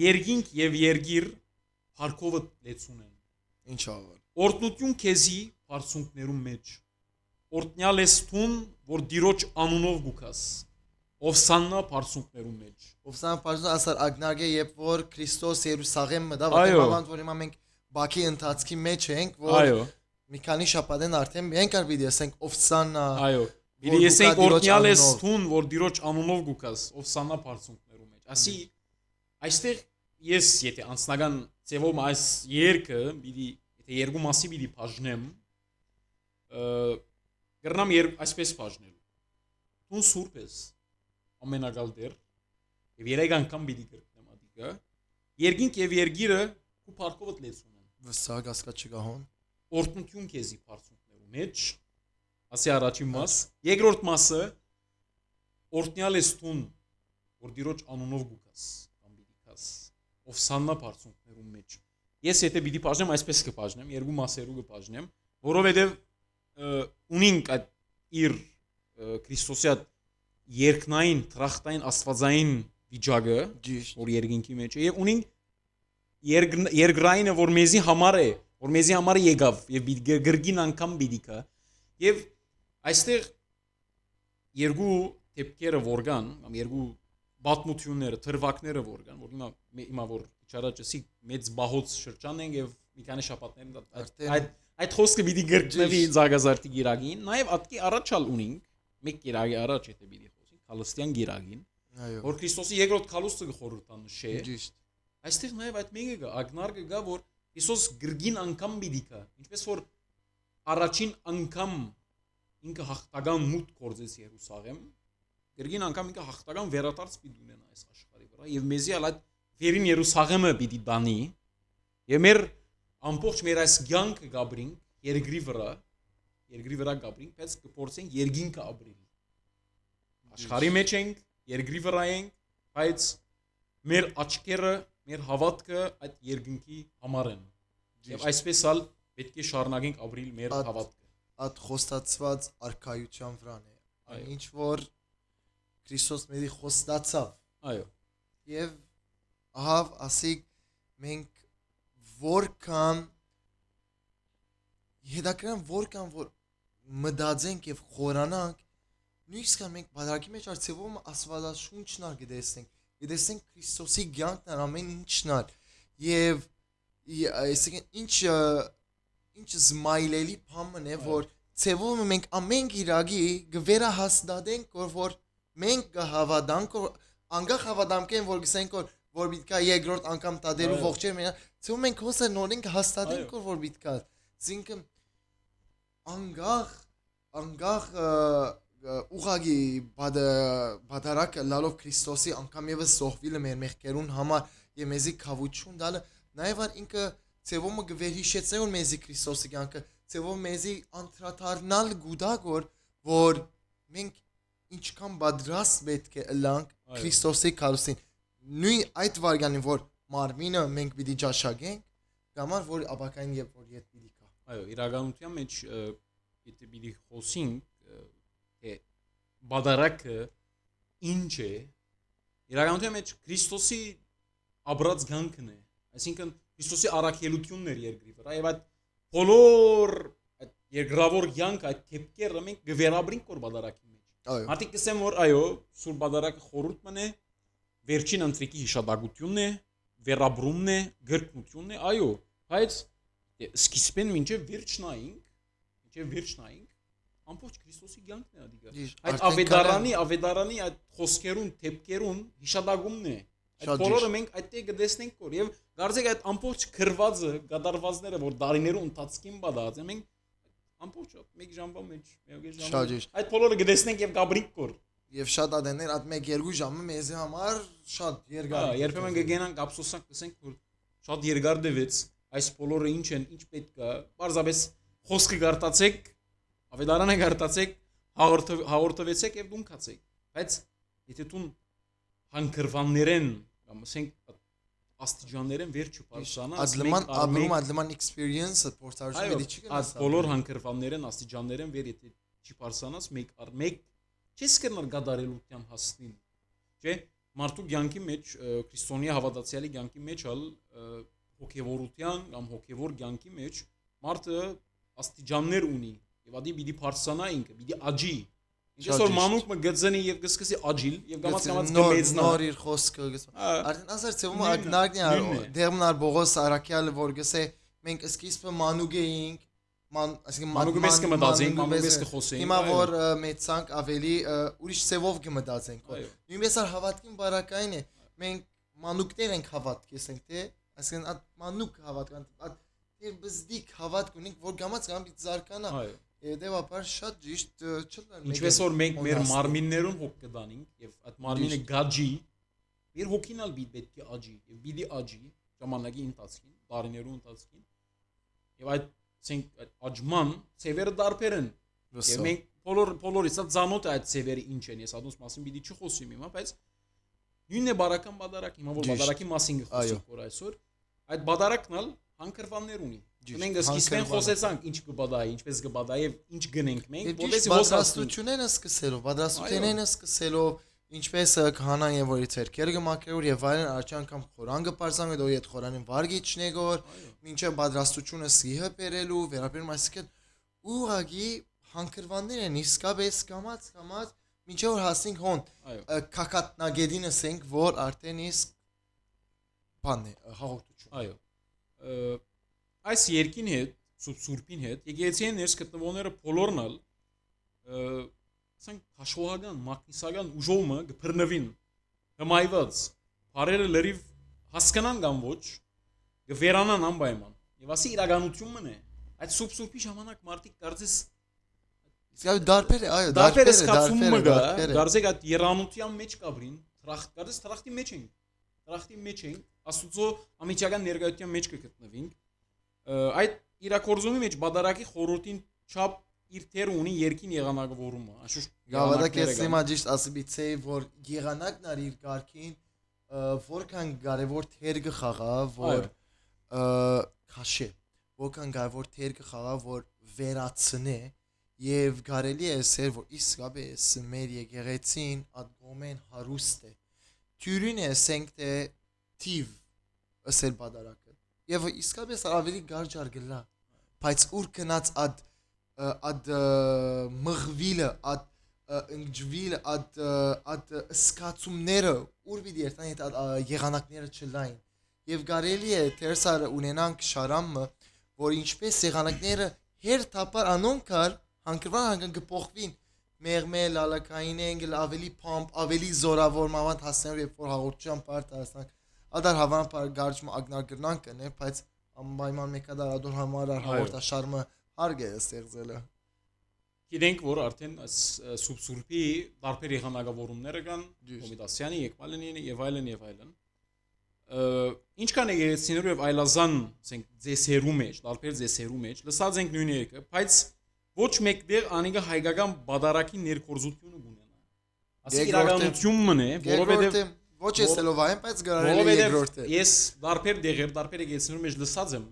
երգինք եւ երգիր Փարքովը լեցունեն ինչ ավոր օրտնություն քեզի բարձունքներում մեջ օրտնյալ ես տուն որ դիրոջ անունով գուքաս Օվսաննա բարձունքներում մեջ Օվսաննա բարձունք ասար ագնարգե երբ որ Քրիստոս Երուսաղեմ մտավ այդպես որ հիմա մենք Բաքի ընթացքի մեջ ենք որ մի քանի շաբաթեն արդեն մենք արբիդի ասենք Օվսաննա այո Բիդի եսենք օրտնյալ ես տուն որ դիրոջ անունով գուքաս Օվսաննա բարձունքներում մեջ ասի այստեղ ես եթե անձնական ծևով այս երկը պիտի եթե երկու մասի պիտի բաժնեմ գրնամ այսպես բաժնել տուն սուրբ ես ամենագալ դեր եւ երեք անգամ պիտի գրնեմ ադիգա երգինք եւ երգիրը ու Փարքովը լեցունեն վստահ հասկա չգահոն օրտնություն քեզի բարձունքներում մեջ ասի առաջին մաս երկրորդ մասը օրտնյալ ես տուն որ դիրոջ անունով գուքաս կամ պիտի Օվսաննա բարձունքներում մեջ ես եթե պիտի բաժնեմ այսպես կբաժնեմ երկու մասերու կբաժնեմ որովհետև ունենք այդ իր Քրիստոսի երկնային տրախտային աստվածային վիճակը որ երկինքի մեջ է եւ ունենք երկրայինը որ մեզի համար է որ մեզի համար եկավ եւ գրգին անգամ պիտի կա եւ այստեղ երկու դեպքերը որ կան կամ երկու բաթմությունները թրվակները որ կան որ հիմա որ իչարաճսի մեծ բահոց շրջան են եւ մի քանի շաբաթներ այդ խոսքը պիտի գրկնվի Զագազարտի գիրագին նաեւ ատկի առաջալ ունենք մեկ գիրագի առաջ եթե պիտի խոսենք Քալստյան գիրագին որ Քրիստոսի երկրորդ քալուստը խորհրդանշ է այստեղ նաեւ այդ մեկը կա ագնարգը կա որ Քրիստոս գրգին անգամ պիտի կա ինչպես որ առաջին անգամ ինքը հաղթական մուտք գործեց Երուսաղեմ գրգին անգամ ինքը հաղթական վերադարձ պիտի ունենա այս աշխարհի վրա եւ մեզի այդ վերին Երուսաղեմը պիտի բանի եւ մեր ամբողջ մեր այս ցանկը գաբրինք երկրի վրա երկրի վրա գաբրինք, բայց կփորձենք երկինքը ապրել։ Աշխարհի մեջ ենք, երկրի վրա ենք, բայց մեր աչքերը, մեր հավատքը այդ երկինքի համար են։ Եվ այսպես ալ պետք է շարունակենք ապրել մեր հավատքը։ Այդ խոստացված արքայության վրան է։ Այն ինչ որ Քրիստոս մեզի խոստացավ։ Այո։ Եվ ահավ ասիկ մենք որքան հետաքրքրան որքան որ մտածենք եւ խորանանք նույնիսկ մենք բادرակի մեջ արծեվում աստվածաշունչն ար գտեսնենք Քրիստոսի ցանկն ար ամեն ինչն ար եւ այսինքն ինչ զմայլելի բան է որ ցեվում մենք ամեն գիրագի գվերահաստատենք որ մենք կհավատանք անգախ հավատամքեն որ գսենք որ պիտի երկրորդ անգամ տադերու ողջեր մենք ցեվում մենք հոսը նորենք հաստատենք որ պիտի զինքը անգախ ուղագի բادرակ լալով Քրիստոսի անգամ եւս զոհվիլը մեր մեղքերուն համար եւ մեզի քավություն դալը նաեւ ինքը ցեվում գվերհիշեցնել որ մեզի Քրիստոսի կյանքը ցեվում մեզի անդրադառնալ գուդագոր որ մենք ինչքան պատրաստ պետք է լանք Քրիստոսի քարուսին նույն այդ վարյանին որ մարմինը մենք պիտի ճաշակենք գամար որ աբակային եւ որ իդ պիտի կա այո իրականության մեջ եթե պիտի խոսենք թե բادرակը ինչ է իրականության մեջ Քրիստոսի ապրած կյանքն է այսինքն Քրիստոսի առաքելությունն էր երկրի վրա եւ այդ բոլոր այդ երկրավոր կյանք այդ թեփքերը մենք գվերաբրինք որ բادرակի մեջ մարդիկ կսեն որ այո սուր բادرակը խորհուրդ մնե վերջին ընտրիկի հիշադակությունն է վերաբրումն է գրկնությունն է այո բայց սկիզբեն մինչև վերջնային ամբողջ Քրիստոսի կյանքն է ադիգա այդ ավետարանի այդ խոսքերուն թեփքերուն հիշադակումն է այդ բոլորը մենք այդտեղ կտեսնենք որ եւ գարձեք այդ ամբողջ քրվածը գդարվածները որ դարիներու ընթացքին բադած են մենք ամբողջ մեկ ժամվա մեջ մեկ ժամվա այդ բոլորը կտեսնենք եւ կաբրիկ կոր եւ շատ ադեներ այդ 1-2 ժամը մեզի համար շատ երկար երբեմն կգենանք ափսոսանք կսենք որ շատ երկար դեվեց այս բոլորը ինչ են ինչ պետք է բարձրապես խոսքը գարտացեք ավետարանը գարտացեք հաղորդվեցեք եւ դունքացեք բայց եթե դու հանկրվաններեն կամ ասենք աստիճաններեն վերջ չփարսանաս ադլման experience-ը փորձառությունը դի չի գնաս բոլոր հանկրվաններեն աստիճաններեն վեր եթե չփարսանաս մեկ առ մեկ չես կնար գադարելության հասնին չէ մարդու կյանքի մեջ քրիստոնյա հավատացյալի կյանքի մեջ ալ հոգեվորության կամ հոգեվոր կյանքի մեջ մարդը աստիճաններ ունի եւ ադի պիտի փարսանա ինքը պիտի աջի Ինչպես որ մանուկ մը գծնի եւ կսկսի աջիլ եւ գամած կմեծնա նոր իր խոսքը արդեն ասար ցեվում ակնարկնի դերմնար Բողոս Արաքյալը որ գսե մենք սկիզբը մանուկ էինք այսինքն մանուկը մեզ կմտածենք մանուկը մեզ կխոսենք հիմա որ մեծանք ավելի ուրիշ ծևով կմտածենք նույնպես ar հավատքին բարակային է մենք մանուկներ ենք հավատքեսենք թե այսինքն այդ մանուկ հավատքան այդ բզդիկ հավատք ունենք որ գամած կամ պիտի զարկանա Եդեվաբար շատ ճիշտ չլներ Ինչպես որ մենք մեր մարմիններուն հոգ կդանենք եւ այդ մարմինը գաջի մեր հոգինալ պետք է աջի եւ պիտի աջի ժամանակի ընթացքին տարիներու ընթացքին եւ այդ ցենք աջման ծևերը դարբեր են եւ մենք բոլորից ծանոթ է այդ ծևերը ինչ են ես ադոնց մասին պիտի չխոսեմ հիմա բայց նույնն է բարական բادرակ հիմա որ բادرակի մասին խոսենք որ այսօր այդ բادرակն ալ հանկրվաններ ունի Մենք սկիզբեն խոսեցանք ինչ կբադայի, ինչպես կբադայի եւ ինչ գնենք մենք, որովհետեւ պատրաստությունները սկսելով, ինչպես քահանան եւ որի ցերկերը կմակրոր եւ այլն առաջ անգամ խորան կբարձան դու իդ խորանին վարգիչնեգոր, մինչեւ պատրաստությունը սիհը բերելու, վերաբերում այսինքն ուղագի հանկրվաններ են իսկապես կամած, մինչեւ որ հասնենք հոն կակատնագեդին ասենք, որ արդեն իսկ բան է հաղորդություն։ Այո։ Այս երկին հետ, սուրբին հետ, եկեղեցիի ներս գտնվողները բոլորն ալ ասենք հաշվողական, մակնիսական ուժովը կբռնվին, հմայված, բարերը լրիվ հասկանան կամ ոչ, կվերանան անպայման։ Եվ ասի իրականությունն է։ Այդ սուրբի ժամանակ մարդիկ կարծես դարբեր է, այո, դարբեր է սկացումը գա, դարձեք այդ երանության մեջ կաբրին, կարծես տրախտի մեջ ենք, Աստուծո ամիջական ներկայության մեջ կգտնվենք։ Այդ իրակորձումի մեջ բادرակի խորհրդին չափ իր թեր ունի երկին եղանակավորումը անշուշտ Գավառակ ես հիմա ճիշտ ասիցեի որ եղանակն արի իր կարգին որքան կարևոր թեր կխաղա որ քաշե որքան կարևոր թեր կխաղա որ վերացնե եւ կարելի է ասել որ իսկապես մեր եկեղեցին ադգոմեն հարուստ է թյուրին է ասենք թե թիվ ասել բادرակը եւ իսկապես ավելի գարջար գլա բայց ուր կնած ad մղվիլը ad ընջվիլը ad սկացումները ուր պիտի երթան այդ եղանակները չլայն եւ կարելի է թերսարը ունենանք շարամը որ ինչպես եղանակները հերթապար անոնքար հանկրվան հանգան կփոխվին մեղմել լալակային են ավելի փամփ ավելի զորավոր մավանդ հասնելու երբ որ հաղորդչության բարդ հասնանք ադար հավանաբար գարճում ագնար կրնան կներ բայց անպայման մեկադար ադոր համար հաղորդաշարմը հարգ է ստեղծելը գիտենք որ արդեն սուրբի տարբեր եղանակավորումները կան Կոմիտասյանի Եկմալենի եւ այլն ինչքան է եկեցիներու եւ այլազան ասենք ձեսերու մեջ տարբեր ձեսերու մեջ լսած ենք նույն երկը բայց ոչ մեկտեղ անիկը հայկական բادرակի ներկորզությունը ունենա ասի իրականությունն է որովհետեւ ոչ էսելով այն բայց կարելի է երկրորդը ես տարբեր դեղեր տարբեր եկեցիներու մեջ լսած եմ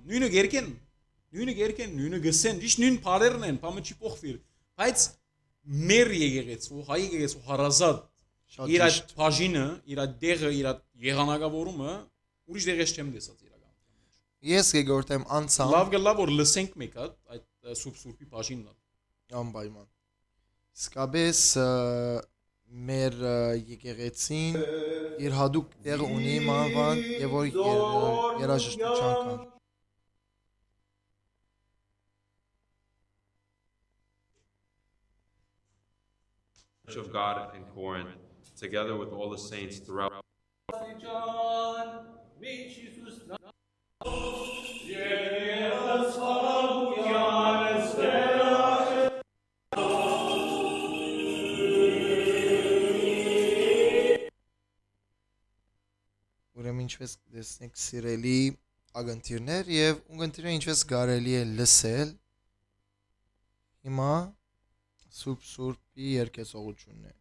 նույնը գերկեն նույնը գսեն ճիշտ նույն բարերն են բամը չի փոխվիր բայց մեր եկեղեցու հայ եկեղեցու հարազատ իր բաժինը իր դեղը իր եղանակավորումը ուրիշ դեղես չեմ տեսած իրականության մեջ ես երկրորդեմ անցամ լավ գլա որ լսենք մեկ հատ այդ սուրբի բաժինն անպայման իսկապես մեր եկեղեցին իր հadoop տեղը ունի մանավանդ եւ որ երաժշտության կան of God in Corinth, together with all the saints throughout. Ուրեմն ինչպես տեսնեք սիրելի ագընթիրներ եւ ունգընթիրներ ինչպես կարելի է լսել հիմա Սուրբի երկեցողությունն է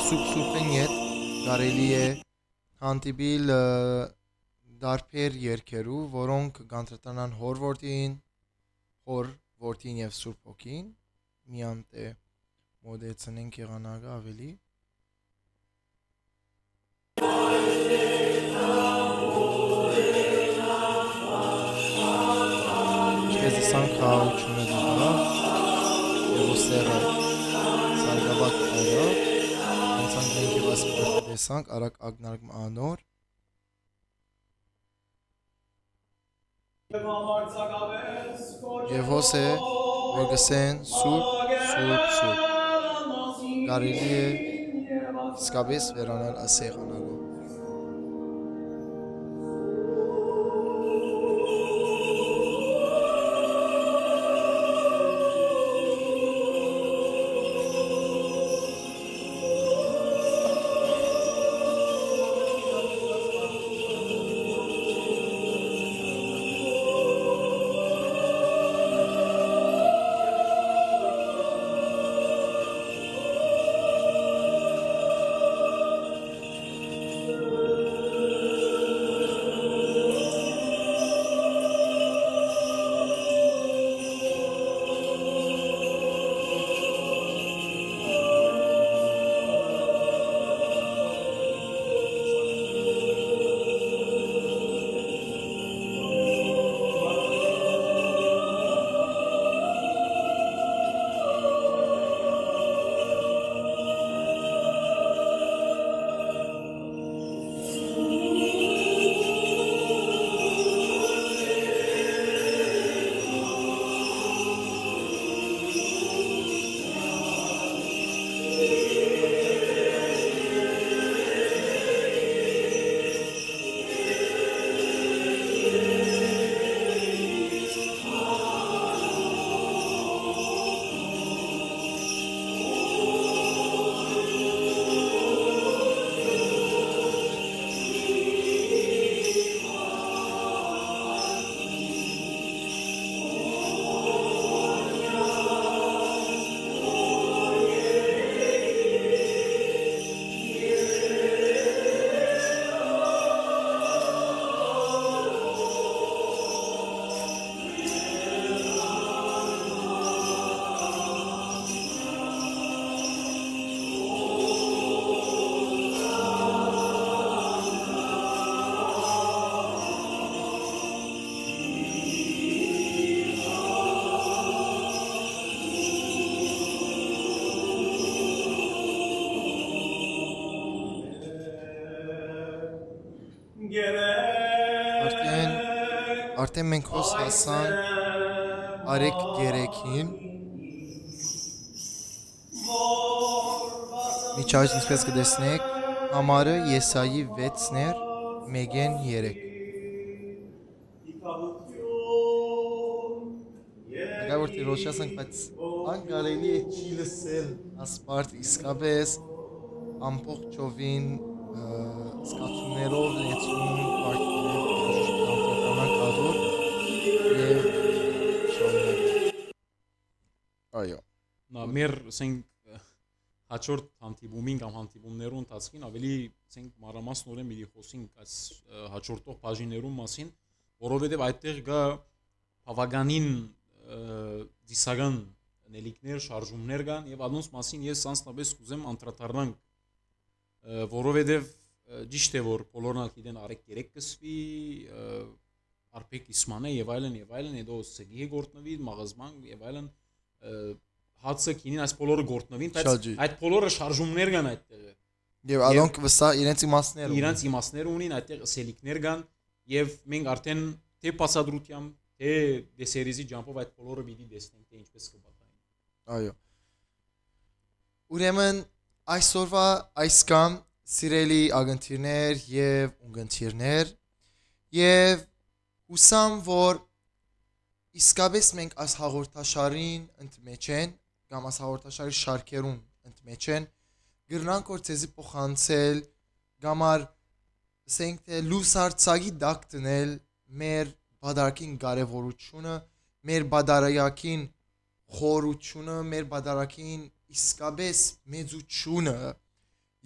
Սուրբին հետ կարելի է հանդիպել դարբեր երկերու, որոնք կանդրադառնան հոր որդին եւ Սուրբ Հոգին, միանտե մոդեցնենք եղանակը ավելի Ինչպես ասանք խաղաղությունը դիվա եւ ոստերը սարգավակ արավ Անցանք եւ ասպորտը տեսանք արագ ագնարկ անոր Եվ հոս է որ գսեն սուրբ կարելի է իսկապես վերանալ ասեղանալու Արդեն մենք հոս հասանք արեք գերեքին միջավայր ինչպես կտեսնեք համարը Եսայի 6-ներ 1-ին 3 Agora te roșească բայց անգարելի է չի լսել ասպարտ իսկապես ամբողջովին սկացումներով լեցուն պարտներով կադոր եւ այո Նա մեր ասենք հաջորդ հանդիպումին կամ հանդիպումներուն ընթացքին ավելի ասենք մանրամասնորեն մի խոսենք այս հաջորդող բաժիններուն մասին, որովհետեւ այդտեղ կա բավականին դիսական նելիքներ, շարժումներ կան եւ անոնց մասին ես անձնապես կուզեմ անդրադառնանք, որովհետեւ ճիշտ է որ բոլորն ալ գիտեն արեք 3 կսվի, արփեք իսմանե եւ այլն, հետո սգի գործնվի, մաղազման եւ այլն հացը քինին այս բոլորը գործնվին, բայց այդ բոլորը շարժումներ կան այդտեղ։ Եվ ալոնք վստահ իրենց իմաստներ ունին, այդտեղ սելիկներ կան եւ մենք արդեն թե բացադրությամբ, թե դեսերիզի ջամփով այդ բոլորը պիտի տեսնենք, թե ինչպես կպատահեն։ Այո։ Ուրեմն այսօրվա այս կամ սիրելի ագընթիրներ եւ ունգընթիրներ եւ հուսամ որ իսկապես մենք այս հաղորդաշարին ընդմեջ են կամ այս հաղորդաշարի շարքերուն ընդմեջ են գրնանք որ ցեզի փոխանցել գամար ասենք թե լուսարցագի դակ տնել մեր բادرակին կարևորությունը մեր բادرայակին խորությունը մեր բادرակին իսկապես մեծությունը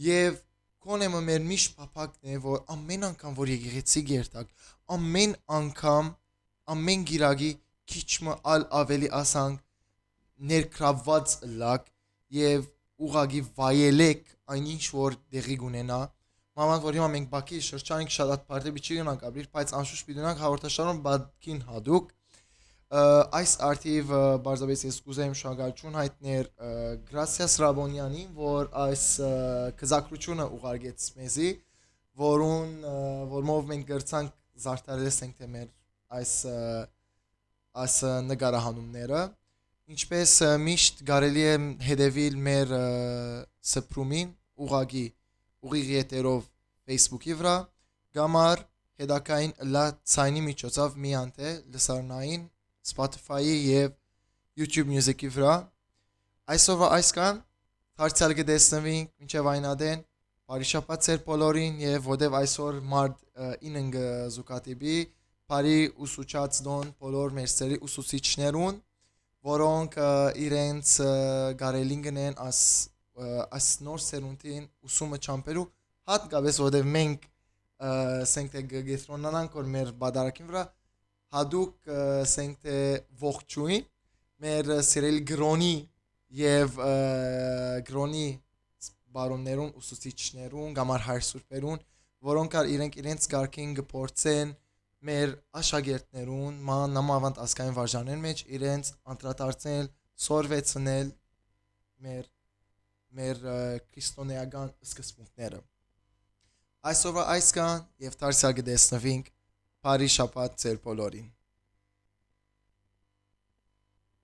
եւ կոնեմը մեր միշտ փափակն է որ ամեն անգամ որ եկեղեցի գերտակ ամեն անգամ ամեն գիրագի քիչմը ավելի ասանք ներքրաված լակ եւ ուղագի վայելեք այնինչ որ դեղի գունենա Մաման որ հիմա մենք Բաքվի շրջանին շատ բարդ բիճի գնանք ապրիլ բայց անշուշտ պիտի հաղորդաշարում բադքին հադուկ այս արդիվ բարձրապես ես կուզեմ շնորհակալություն հայտնել Գրասիաս Ռաբոնյանին որ այս կզակրությունը ուղարկեց մեզի որով մենք գրցանք զարդարեցնենք թե մեր այս նկարահանումները ինչպես միշտ կարելի է հետևել մեր սփրումին ուղիղ եթերով Facebook-ի վրա գամար հետակային լա ցայնի միջոցով միանթե լսարնային Spotify-ի եւ YouTube Music-ի վրա այսօրվա այս կան դարձյալ կտեսնվենք մինչև այնադեն բարի շաբաթ ծեր բոլորին եւ ովքեր այսօր մարդ 9 զուկատիբի բարի ուսուցած դոն բոլոր մեր սերի ուսուցիչներուն որոնք իրենց գարելինգն են as նոր սերունդին ուսումը չամպերու հատկապես ովքեր մենք ասենք թե գետրոնանանք որ մեր բادرակին վրա հadouk ասենք թե ողջույն մեր սիրելի գրոնի եւ գրոնի բարոններուն ուսուցիչներուն գամար հայրսուրբերուն որոնք իրենց գարքին գործեն մեր աշակերտներուն նամավանդ ասկային վարժանեն մեջ իրենց անդրադարձնել սորվեցնել մեր քրիստոնեական սկզբունքները այսօրվա այս կան եւ դարձյալ կտեսնվենք բարի շաբաթ ձեր բոլորին